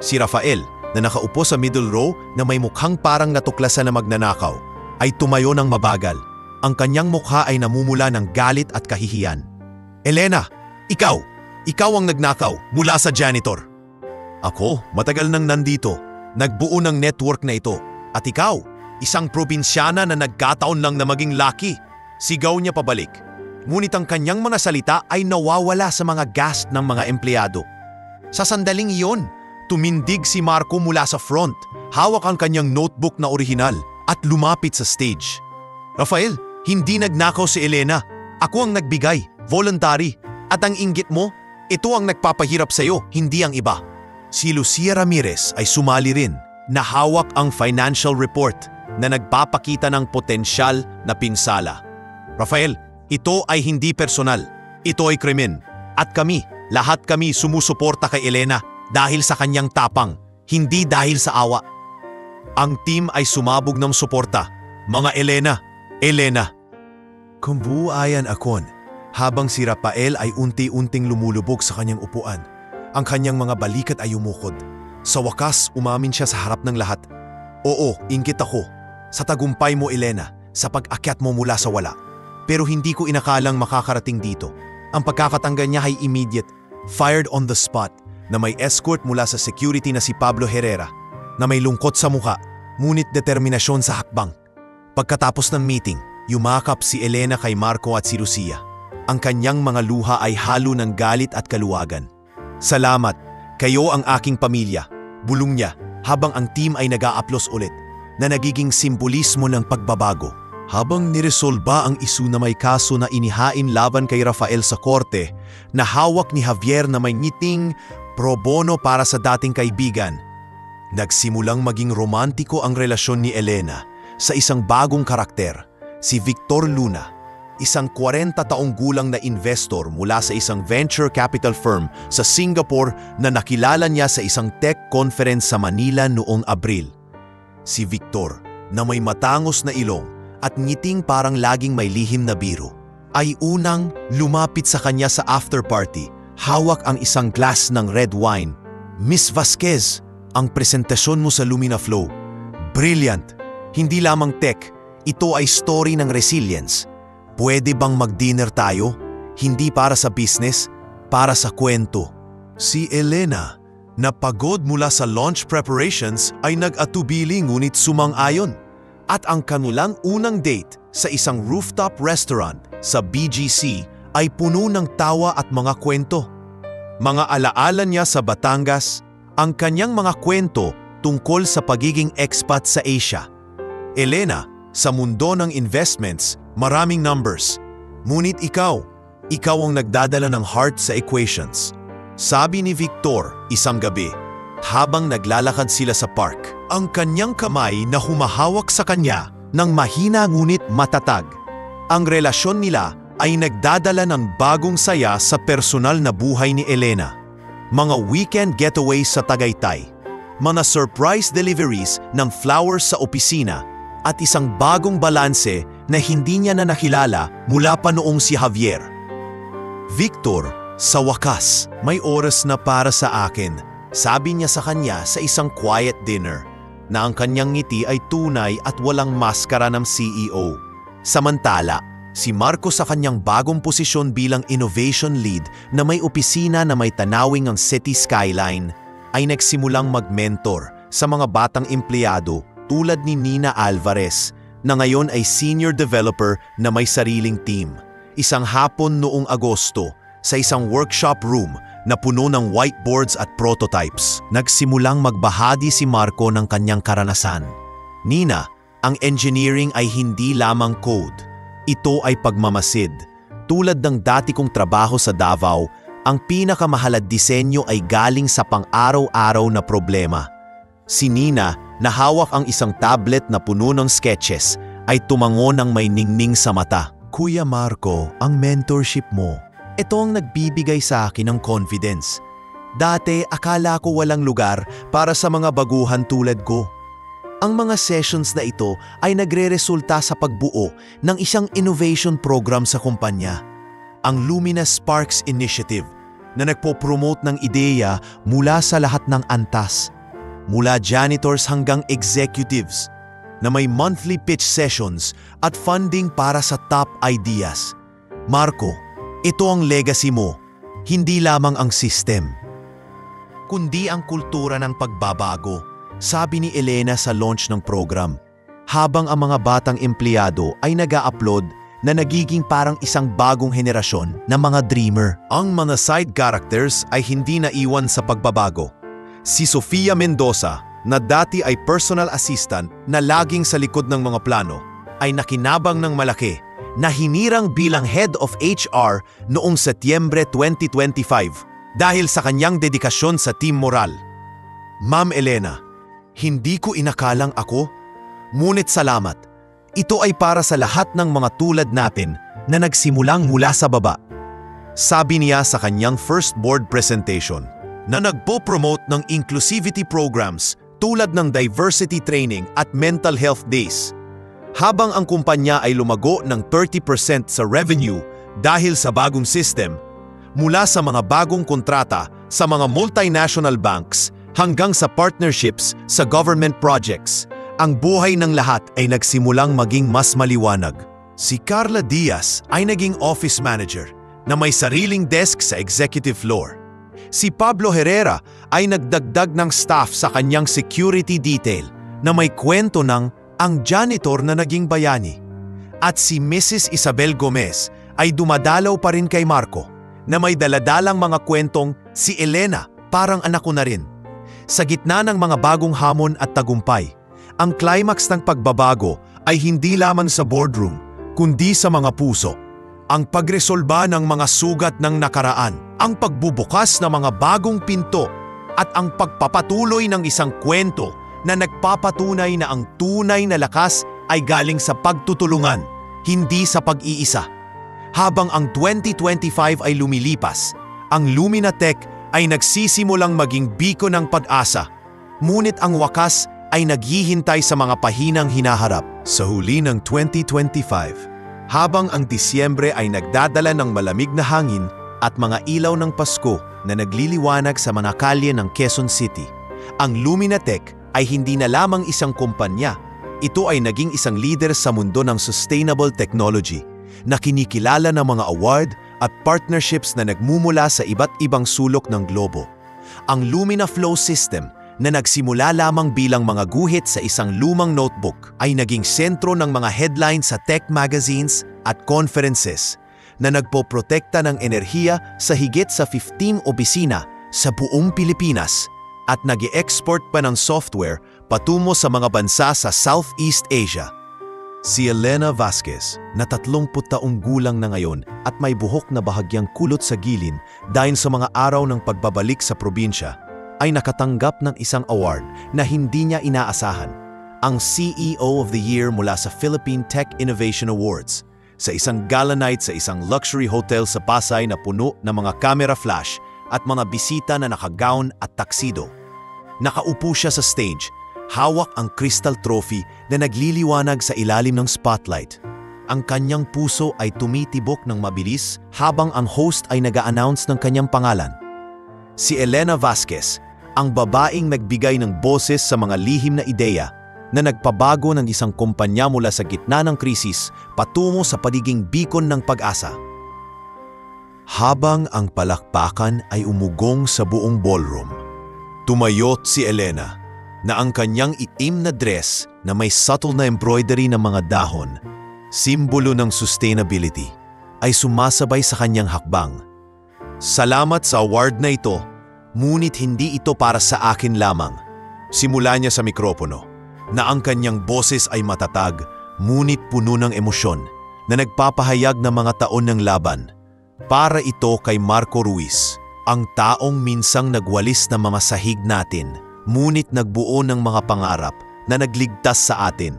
Si Rafael, na nakaupo sa middle row na may mukhang parang natuklasan na magnanakaw, ay tumayo ng mabagal. Ang kanyang mukha ay namumula ng galit at kahihiyan. "Elena, ikaw ang nagnakaw mula sa janitor." "Ako, matagal nang nandito, nagbuo ng network na ito. At ikaw, isang probinsyana na nagkataon lang na maging lucky." Sigaw niya pabalik. Ngunit ang kanyang mga salita ay nawawala sa mga gasp ng mga empleyado. Sa sandaling iyon, tumindig si Marco mula sa front, hawak ang kanyang notebook na orihinal at lumapit sa stage. "Rafael, hindi nagnakaw si Elena. Ako ang nagbigay, voluntary. At ang inggit mo, ito ang nagpapahirap sa iyo, hindi ang iba." Si Lucia Ramirez ay sumali rin, na hawak ang financial report na nagpapakita ng potensyal na pinsala. "Rafael, ito ay hindi personal. Ito ay krimen. At lahat kami sumusuporta kay Elena dahil sa kanyang tapang, hindi dahil sa awa." Ang team ay sumabog ng suporta. "Mga Elena." Kumbuayan akon habang si Rafael ay unti-unting lumulubog sa kanyang upuan. Ang kanyang mga balikat ay umukod. Sa wakas, umamin siya sa harap ng lahat. "Oo, inggit ako. Sa tagumpay mo, Elena, sa pag-akyat mo mula sa wala. Pero hindi ko inakalang makakarating dito." Ang pagkakatanggal niya ay immediate, fired on the spot, na may escort mula sa security na si Pablo Herrera, na may lungkot sa mukha, ngunit determinasyon sa hakbang. Pagkatapos ng meeting, yumakap si Elena kay Marco at si Lucia. Ang kanyang mga luha ay halo ng galit at kaluwagan. Salamat, kayo ang aking pamilya. Bulong niya habang ang team ay nag-aaplos ulit na nagiging simbolismo ng pagbabago. Habang niresolba ang isu na may kaso na inihain laban kay Rafael sa korte na hawak ni Javier na may ngiting pro bono para sa dating kaibigan, nagsimulang maging romantiko ang relasyon ni Elena sa isang bagong karakter, si Victor Luna, isang 40 taong gulang na investor mula sa isang venture capital firm sa Singapore na nakilala niya sa isang tech conference sa Manila noong Abril. Si Victor, na may matangos na ilong at ngiting parang laging may lihim na biro, ay unang lumapit sa kanya sa after party, hawak ang isang glass ng red wine. Miss Vasquez, ang presentasyon mo sa Lumina Flow. Brilliant! Hindi lamang tech, ito ay story ng resilience. Pwede bang mag-dinner tayo? Hindi para sa business, para sa kwento. Si Elena, na pagod mula sa launch preparations, ay nag-atubili ngunit sumang-ayon. At ang kanilang unang date sa isang rooftop restaurant sa BGC ay puno ng tawa at mga kwento. Mga alaala niya sa Batangas, ang kanyang mga kwento tungkol sa pagiging expat sa Asia. Elena, sa mundo ng investments, maraming numbers. Ngunit ikaw ang nagdadala ng heart sa equations. Sabi ni Victor isang gabi, habang naglalakad sila sa park, ang kanyang kamay na humahawak sa kanya ng mahina ngunit matatag. Ang relasyon nila ay nagdadala ng bagong saya sa personal na buhay ni Elena. Mga weekend getaways sa Tagaytay, mga surprise deliveries ng flowers sa opisina, at isang bagong balanse na hindi niya na nakilala mula pa noong si Javier. Victor, sa wakas, may oras na para sa akin, sabi niya sa kanya sa isang quiet dinner, na ang kanyang ngiti ay tunay at walang maskara ng CEO. Samantala, si Marco sa kanyang bagong posisyon bilang innovation lead na may opisina na may tanawing ang city skyline, ay nagsimulang mag-mentor sa mga batang empleyado tulad ni Nina Alvarez, na ngayon ay senior developer na may sariling team. Isang hapon noong Agosto, sa isang workshop room na puno ng whiteboards at prototypes, nagsimulang magbahagi si Marco ng kanyang karanasan. Nina, ang engineering ay hindi lamang code. Ito ay pagmamasid. Tulad ng dati kong trabaho sa Davao, ang pinakamalad disenyo ay galing sa pang-araw-araw na problema. Si Nina, na hawak ang isang tablet na puno ng sketches, ay tumango ng may ningning sa mata. Kuya Marco, ang mentorship mo, ito ang nagbibigay sa akin ng confidence. Dati, akala ko walang lugar para sa mga baguhan tulad ko. Ang mga sessions na ito ay nagre-resulta sa pagbuo ng isang innovation program sa kumpanya. Ang Lumina Sparks Initiative na nagpo-promote ng ideya mula sa lahat ng antas, mula janitors hanggang executives, na may monthly pitch sessions at funding para sa top ideas. Marco, ito ang legacy mo, hindi lamang ang system, kundi ang kultura ng pagbabago, sabi ni Elena sa launch ng program. Habang ang mga batang empleyado ay nag-a-upload na nagiging parang isang bagong henerasyon ng mga dreamer. Ang mga side characters ay hindi naiwan sa pagbabago. Si Sofia Mendoza, na dati ay personal assistant na laging sa likod ng mga plano, ay nakinabang ng malaki na hinirang bilang Head of HR noong Setyembre 2025 dahil sa kanyang dedikasyon sa team moral. Ma'am Elena, hindi ko inakalang ako, ngunit salamat. Ito ay para sa lahat ng mga tulad natin na nagsimulang mula sa baba. Sabi niya sa kanyang first board presentation, na nagpo-promote ng inclusivity programs tulad ng diversity training at mental health days. Habang ang kumpanya ay lumago ng 30% sa revenue dahil sa bagong system, mula sa mga bagong kontrata sa mga multinational banks hanggang sa partnerships sa government projects, ang buhay ng lahat ay nagsimulang maging mas maliwanag. Si Carla Diaz ay naging office manager na may sariling desk sa executive floor. Si Pablo Herrera ay nagdagdag ng staff sa kanyang security detail na may kwento ng ang janitor na naging bayani. At si Mrs. Isabel Gomez ay dumadalaw pa rin kay Marco na may daladalang mga kwentong si Elena, parang anak ko na rin. Sa gitna ng mga bagong hamon at tagumpay, ang climax ng pagbabago ay hindi lamang sa boardroom, kundi sa mga puso. Ang pagresolba ng mga sugat ng nakaraan, ang pagbubukas ng mga bagong pinto, at ang pagpapatuloy ng isang kwento na nagpapatunay na ang tunay na lakas ay galing sa pagtutulungan, hindi sa pag-iisa. Habang ang 2025 ay lumilipas, ang Luminatech ay nagsisimulang maging biko ng pag-asa. Ngunit ang wakas ay naghihintay sa mga pahinang hinaharap. Sa huli ng 2025, habang ang Disyembre ay nagdadala ng malamig na hangin at mga ilaw ng Pasko na nagliliwanag sa mga kalye ng Quezon City, ang Luminatech ay hindi na lamang isang kumpanya. Ito ay naging isang leader sa mundo ng sustainable technology na kinikilala ng mga award at partnerships na nagmumula sa iba't ibang sulok ng globo. Ang Lumina Flow System na nagsimula lamang bilang mga guhit sa isang lumang notebook ay naging sentro ng mga headlines sa tech magazines at conferences na nagpoprotekta ng enerhiya sa higit sa 15 opisina sa buong Pilipinas at nag-e-export pa ng software patungo sa mga bansa sa Southeast Asia. Si Elena Vasquez, na 30 taong gulang na ngayon at may buhok na bahagyang kulot sa gilid dahil sa mga araw ng pagbabalik sa probinsya, ay nakatanggap ng isang award na hindi niya inaasahan, ang CEO of the Year mula sa Philippine Tech Innovation Awards, sa isang gala night sa isang luxury hotel sa Pasay na puno ng mga camera flash at mga bisita na nakagown at tuxedo. Nakaupo siya sa stage, hawak ang crystal trophy na nagliliwanag sa ilalim ng spotlight. Ang kanyang puso ay tumitibok ng mabilis habang ang host ay nag-a-announce ng kanyang pangalan. Si Elena Vasquez, ang babaeng nagbigay ng boses sa mga lihim na ideya na nagpabago ng isang kumpanya mula sa gitna ng krisis patungo sa pagiging beacon ng pag-asa. Habang ang palakpakan ay umugong sa buong ballroom, tumayot si Elena na ang kanyang itim na dress na may subtle na embroidery ng mga dahon, simbolo ng sustainability, ay sumasabay sa kanyang hakbang. Salamat sa award na ito, ngunit hindi ito para sa akin lamang. Simula niya sa mikropono, na ang kanyang boses ay matatag, ngunit puno ng emosyon, na nagpapahayag ng mga taon ng laban. Para ito kay Marco Ruiz, ang taong minsang nagwalis ng mga sahig natin, ngunit nagbuo ng mga pangarap na nagligtas sa atin.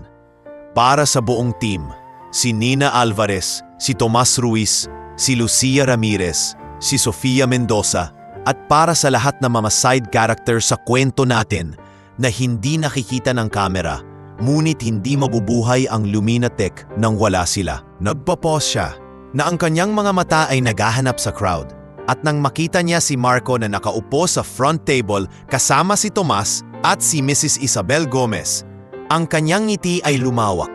Para sa buong team, si Nina Alvarez, si Tomas Ruiz, si Lucia Ramirez, si Sofia Mendoza, at para sa lahat ng mga side characters sa kwento natin na hindi nakikita ng kamera, ngunit hindi mabubuhay ang Luminatech nang wala sila. Nagpa-pause siya na ang kanyang mga mata ay naghahanap sa crowd. At nang makita niya si Marco na nakaupo sa front table kasama si Tomas at si Mrs. Isabel Gomez, ang kanyang ngiti ay lumawak.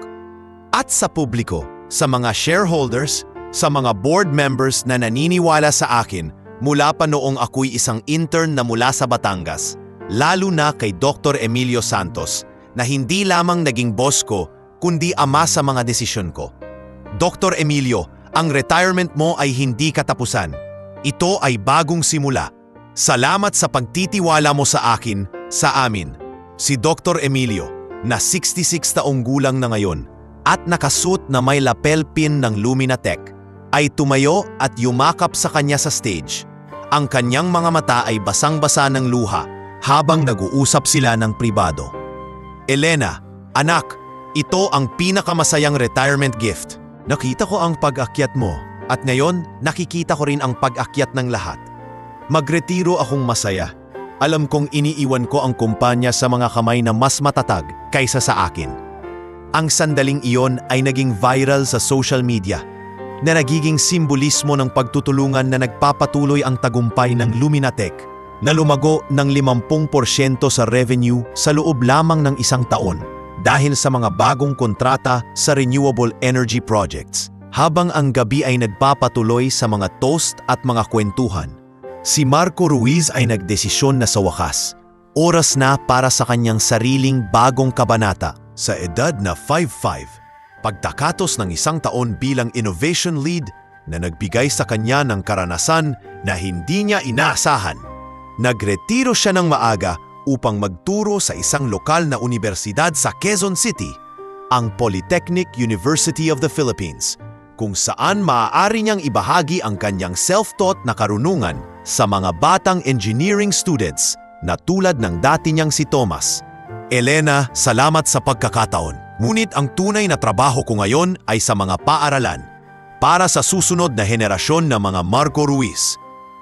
At sa publiko, sa mga shareholders, sa mga board members na naniniwala sa akin mula pa noong ako'y isang intern na mula sa Batangas, lalo na kay Dr. Emilio Santos na hindi lamang naging boss ko kundi ama sa mga desisyon ko. Dr. Emilio, ang retirement mo ay hindi katapusan. Ito ay bagong simula. Salamat sa pagtitiwala mo sa akin, sa amin. Si Dr. Emilio, na 66 taong gulang na ngayon at nakasuot na may lapel pin ng Luminatech, ay tumayo at yumakap sa kanya sa stage. Ang kanyang mga mata ay basang-basa ng luha habang nag-uusap sila ng pribado. Elena, anak, ito ang pinakamasayang retirement gift. Nakita ko ang pag-akyat mo. At ngayon, nakikita ko rin ang pag-akyat ng lahat. Magretiro akong masaya. Alam kong iniiwan ko ang kumpanya sa mga kamay na mas matatag kaysa sa akin. Ang sandaling iyon ay naging viral sa social media, na nagiging simbolismo ng pagtutulungan na nagpapatuloy ang tagumpay ng Luminatech, na lumago ng 50% sa revenue sa loob lamang ng isang taon dahil sa mga bagong kontrata sa renewable energy projects. Habang ang gabi ay nagpapatuloy sa mga toast at mga kwentuhan, si Marco Ruiz ay nagdesisyon na sa wakas, oras na para sa kanyang sariling bagong kabanata. Sa edad na 55, pagtakatos ng isang taon bilang innovation lead, na nagbigay sa kanya ng karanasan na hindi niya inaasahan. Nagretiro siya ng maaga upang magturo sa isang lokal na universidad sa Quezon City, ang Polytechnic University of the Philippines, kung saan maaari niyang ibahagi ang kanyang self-taught na karunungan sa mga batang engineering students na tulad ng dati niyang si Tomas. Elena, salamat sa pagkakataon. Ngunit ang tunay na trabaho ko ngayon ay sa mga paaralan para sa susunod na henerasyon ng mga Marco Ruiz.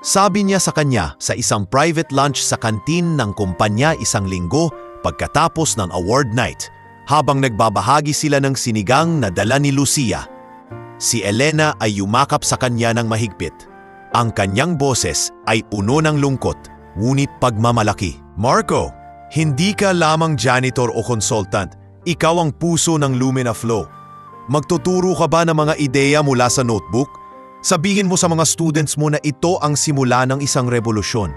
Sabi niya sa kanya sa isang private lunch sa kantin ng kumpanya isang linggo pagkatapos ng award night, habang nagbabahagi sila ng sinigang na dala ni Lucia. Si Elena ay yumakap sa kanya ng mahigpit. Ang kanyang boses ay puno ng lungkot, ngunit pagmamalaki. Marco, hindi ka lamang janitor o consultant, ikaw ang puso ng Lumina Flow. Magtuturo ka ba ng mga ideya mula sa notebook? Sabihin mo sa mga students mo na ito ang simula ng isang revolusyon.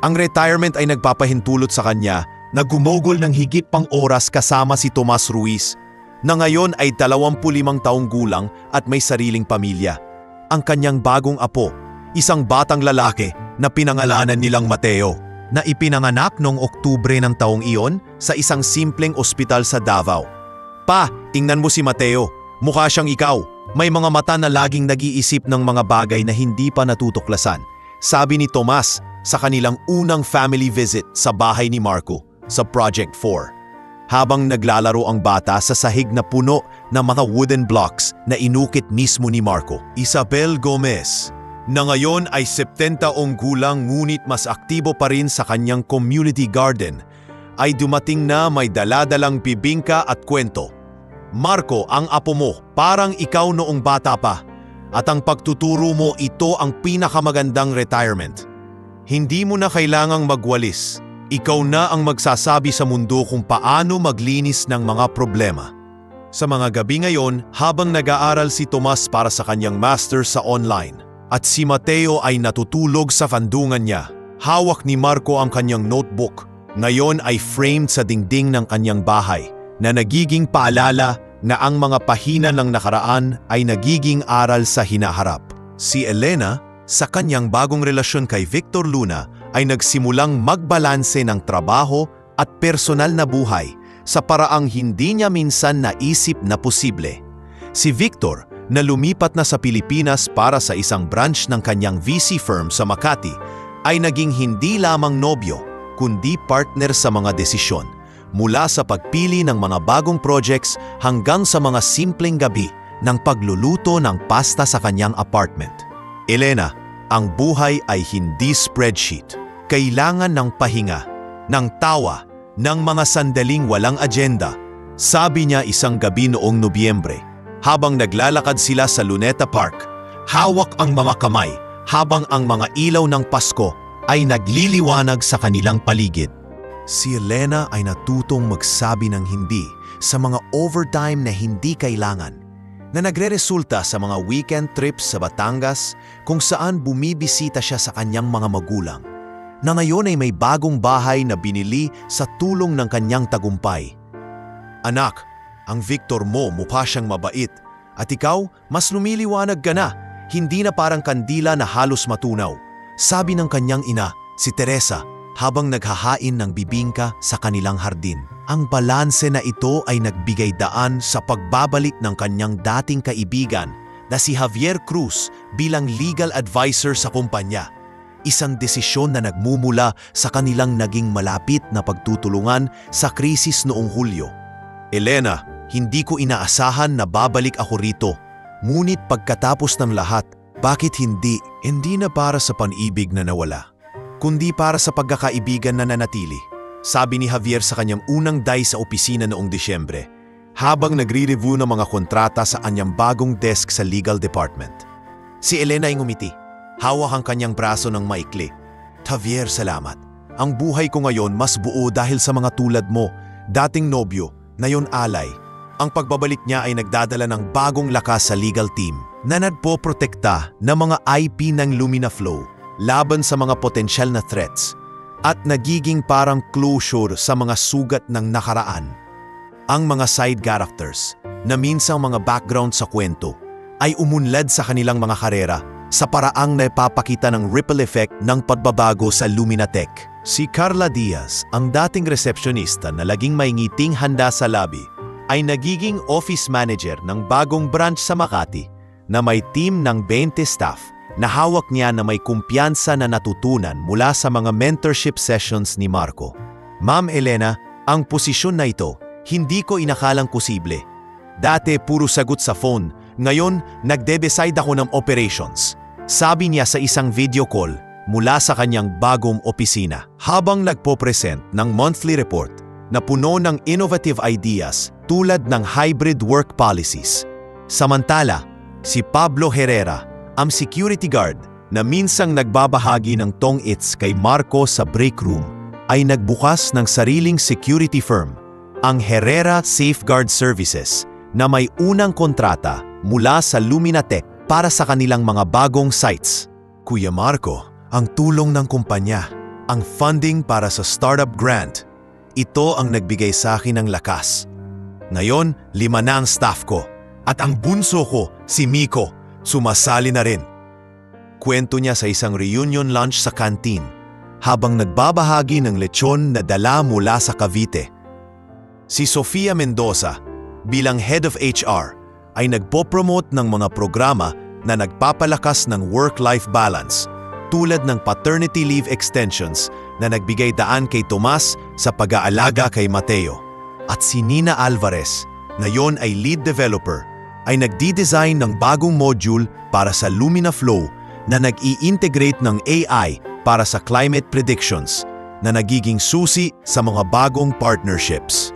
Ang retirement ay nagpapahintulot sa kanya na gumugol ng higit pang oras kasama si Tomas Ruiz, na ngayon ay 25 taong gulang at may sariling pamilya. Ang kanyang bagong apo, isang batang lalaki na pinangalanan nilang Mateo, na ipinanganak noong Oktubre ng taong iyon sa isang simpleng ospital sa Davao. Pa, tingnan mo si Mateo, mukha siyang ikaw. May mga mata na laging nag-iisip ng mga bagay na hindi pa natutuklasan, sabi ni Tomas sa kanilang unang family visit sa bahay ni Marco sa Project 4. Habang naglalaro ang bata sa sahig na puno ng mga wooden blocks na inukit mismo ni Marco. Isabel Gomez, na ngayon ay 70 taong gulang ngunit mas aktibo pa rin sa kanyang community garden, ay dumating na may daladalang bibingka at kwento. Marco, ang apo mo, parang ikaw noong bata pa, at ang pagtuturo mo ito ang pinakamagandang retirement. Hindi mo na kailangang magwalis. Ikaw na ang magsasabi sa mundo kung paano maglinis ng mga problema. Sa mga gabi ngayon, habang nag-aaral si Tomas para sa kanyang master sa online, at si Mateo ay natutulog sa kandungan niya, hawak ni Marco ang kanyang notebook. Ngayon ay framed sa dingding ng kanyang bahay, na nagiging paalala na ang mga pahina ng nakaraan ay nagiging aral sa hinaharap. Si Elena, sa kanyang bagong relasyon kay Victor Luna, ay nagsimulang magbalanse ng trabaho at personal na buhay sa paraang hindi niya minsan naisip na posible. Si Victor, na lumipat na sa Pilipinas para sa isang branch ng kanyang VC firm sa Makati, ay naging hindi lamang nobyo, kundi partner sa mga desisyon, mula sa pagpili ng mga bagong projects hanggang sa mga simpleng gabi ng pagluluto ng pasta sa kanyang apartment. Elena, ang buhay ay hindi spreadsheet. Kailangan ng pahinga, ng tawa, ng mga sandaling walang agenda, sabi niya isang gabi noong Nobyembre, habang naglalakad sila sa Luneta Park. Hawak ang mga kamay habang ang mga ilaw ng Pasko ay nagliliwanag sa kanilang paligid. Si Elena ay natutong magsabi ng hindi sa mga overtime na hindi kailangan, na nagre-resulta sa mga weekend trips sa Batangas kung saan bumibisita siya sa kanyang mga magulang, na ngayon ay may bagong bahay na binili sa tulong ng kanyang tagumpay. Anak, ang Victor mo mukha siyang mabait, at ikaw mas lumiliwanag ka na, hindi na parang kandila na halos matunaw, sabi ng kanyang ina, si Teresa, habang naghahain ng bibingka sa kanilang hardin. Ang balanse na ito ay nagbigay daan sa pagbabalik ng kanyang dating kaibigan na si Javier Cruz bilang legal advisor sa kumpanya. Isang desisyon na nagmumula sa kanilang naging malapit na pagtutulungan sa krisis noong Hulyo. Elena, hindi ko inaasahan na babalik ako rito. Ngunit pagkatapos ng lahat, bakit hindi? Hindi na para sa pan-ibig na nawala, kundi para sa pagkakaibigan na nanatili, sabi ni Javier sa kanyang unang day sa opisina noong Disyembre, habang nagre-review ng mga kontrata sa kanyang bagong desk sa legal department. Si Elena ay ngumiti, hawak ang kanyang braso ng maikli. Javier, salamat. Ang buhay ko ngayon mas buo dahil sa mga tulad mo, dating nobyo, ngayon alay. Ang pagbabalik niya ay nagdadala ng bagong lakas sa legal team na nagpoprotekta ng mga IP ng Lumina Flow laban sa mga potensyal na threats at nagiging parang closure sa mga sugat ng nakaraan. Ang mga side characters na minsang mga background sa kwento ay umunlad sa kanilang mga karera sa paraang naipapakita ng ripple effect ng pagbabago sa Luminatech. Si Carla Diaz, ang dating resepsyonista na laging may ngiting handa sa lobby, ay nagiging office manager ng bagong branch sa Makati na may team ng 20 staff na hawak niya na may kumpiyansa na natutunan mula sa mga mentorship sessions ni Marco. Ma'am Elena, ang posisyon na ito, hindi ko inakalang posible. Dati puro sagot sa phone, ngayon nagde-decide ako ng operations. Sabi niya sa isang video call mula sa kanyang bagong opisina. Habang nagpo-present ng monthly report na puno ng innovative ideas tulad ng hybrid work policies. Samantala, si Pablo Herrera, ang security guard na minsang nagbabahagi ng tong-its kay Marco sa break room, ay nagbukas ng sariling security firm, ang Herrera Safeguard Services, na may unang kontrata mula sa Luminatech para sa kanilang mga bagong sites. Kuya Marco, ang tulong ng kumpanya, ang funding para sa startup grant, ito ang nagbigay sa akin ng lakas. Ngayon, 5 na ang staff ko at ang bunso ko, si Miko, sumasali na rin. Kwento niya sa isang reunion lunch sa canteen habang nagbabahagi ng lechon na dala mula sa Cavite. Si Sofia Mendoza, bilang head of HR, ay nagpo-promote ng mga programa na nagpapalakas ng work-life balance tulad ng paternity leave extensions na nagbigay daan kay Tomas sa pag-aalaga kay Mateo. At si Nina Alvarez, ngayon ay lead developer, ay nagdi-design ng bagong module para sa Lumina Flow na nag-i-integrate ng AI para sa climate predictions na nagiging susi sa mga bagong partnerships.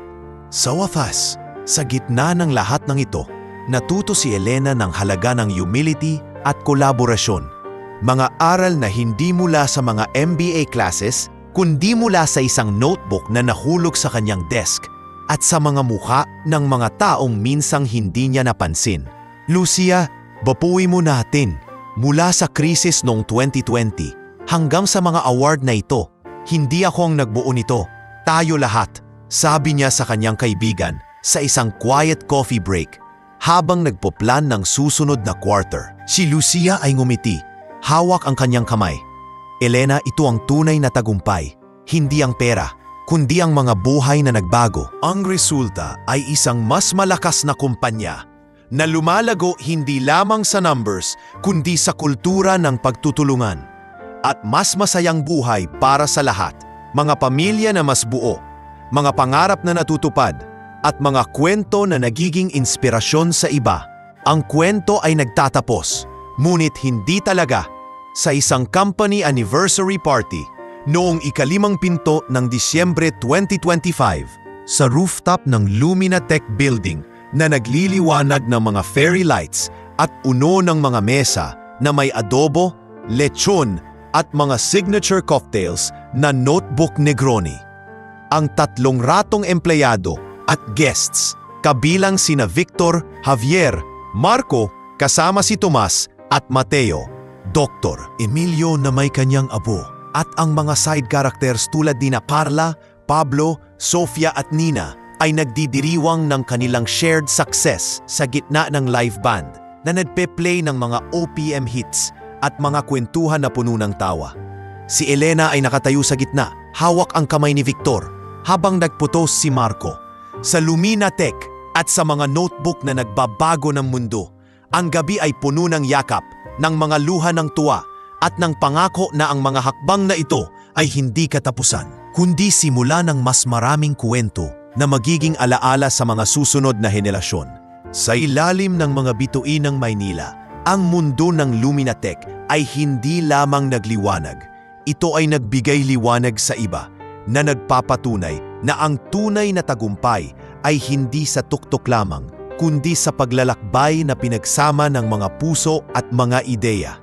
Sa wakas, sa gitna ng lahat ng ito, natuto si Elena ng halaga ng humility at kolaborasyon. Mga aral na hindi mula sa mga MBA classes, kundi mula sa isang notebook na nahulog sa kanyang desk at sa mga mukha ng mga taong minsang hindi niya napansin. Lucia, bapuwi mo natin. Mula sa krisis noong 2020 hanggang sa mga award na ito, hindi ako ang nagbuo nito. Tayo lahat, sabi niya sa kanyang kaibigan sa isang quiet coffee break. Habang nagpoplan ng susunod na quarter, si Lucia ay ngumiti. Hawak ang kanyang kamay. Elena, ito ang tunay na tagumpay, hindi ang pera, kundi ang mga buhay na nagbago. Ang resulta ay isang mas malakas na kumpanya na lumalago hindi lamang sa numbers, kundi sa kultura ng pagtutulungan. At mas masayang buhay para sa lahat, mga pamilya na mas buo, mga pangarap na natutupad, at mga kwento na nagiging inspirasyon sa iba. Ang kwento ay nagtatapos, ngunit hindi talaga, sa isang company anniversary party noong ika-5 pinto ng Disyembre 2025 sa rooftop ng Luminatech Building na nagliliwanag ng mga fairy lights at uno ng mga mesa na may adobo, lechon at mga signature cocktails na Notebook Negroni. Ang 300 empleyado at guests, kabilang sina Victor, Javier, Marco, kasama si Tomas at Mateo, Dr. Emilio na may kanyang abo, at ang mga side characters tulad ni Carla, Pablo, Sofia at Nina ay nagdidiriwang ng kanilang shared success sa gitna ng live band na nagpe-play ng mga OPM hits at mga kwentuhan na puno ng tawa. Si Elena ay nakatayo sa gitna, hawak ang kamay ni Victor, habang nagputos si Marco. Sa Luminatech at sa mga notebook na nagbabago ng mundo, ang gabi ay puno ng yakap, ng mga luha ng tuwa, at ng pangako na ang mga hakbang na ito ay hindi katapusan, kundi simula ng mas maraming kwento na magiging alaala sa mga susunod na henerasyon. Sa ilalim ng mga bituin ng Maynila, ang mundo ng Luminatech ay hindi lamang nagliwanag. Ito ay nagbigay liwanag sa iba na nagpapatunay na ang tunay na tagumpay ay hindi sa tuktok lamang, kundi sa paglalakbay na pinagsama ng mga puso at mga ideya.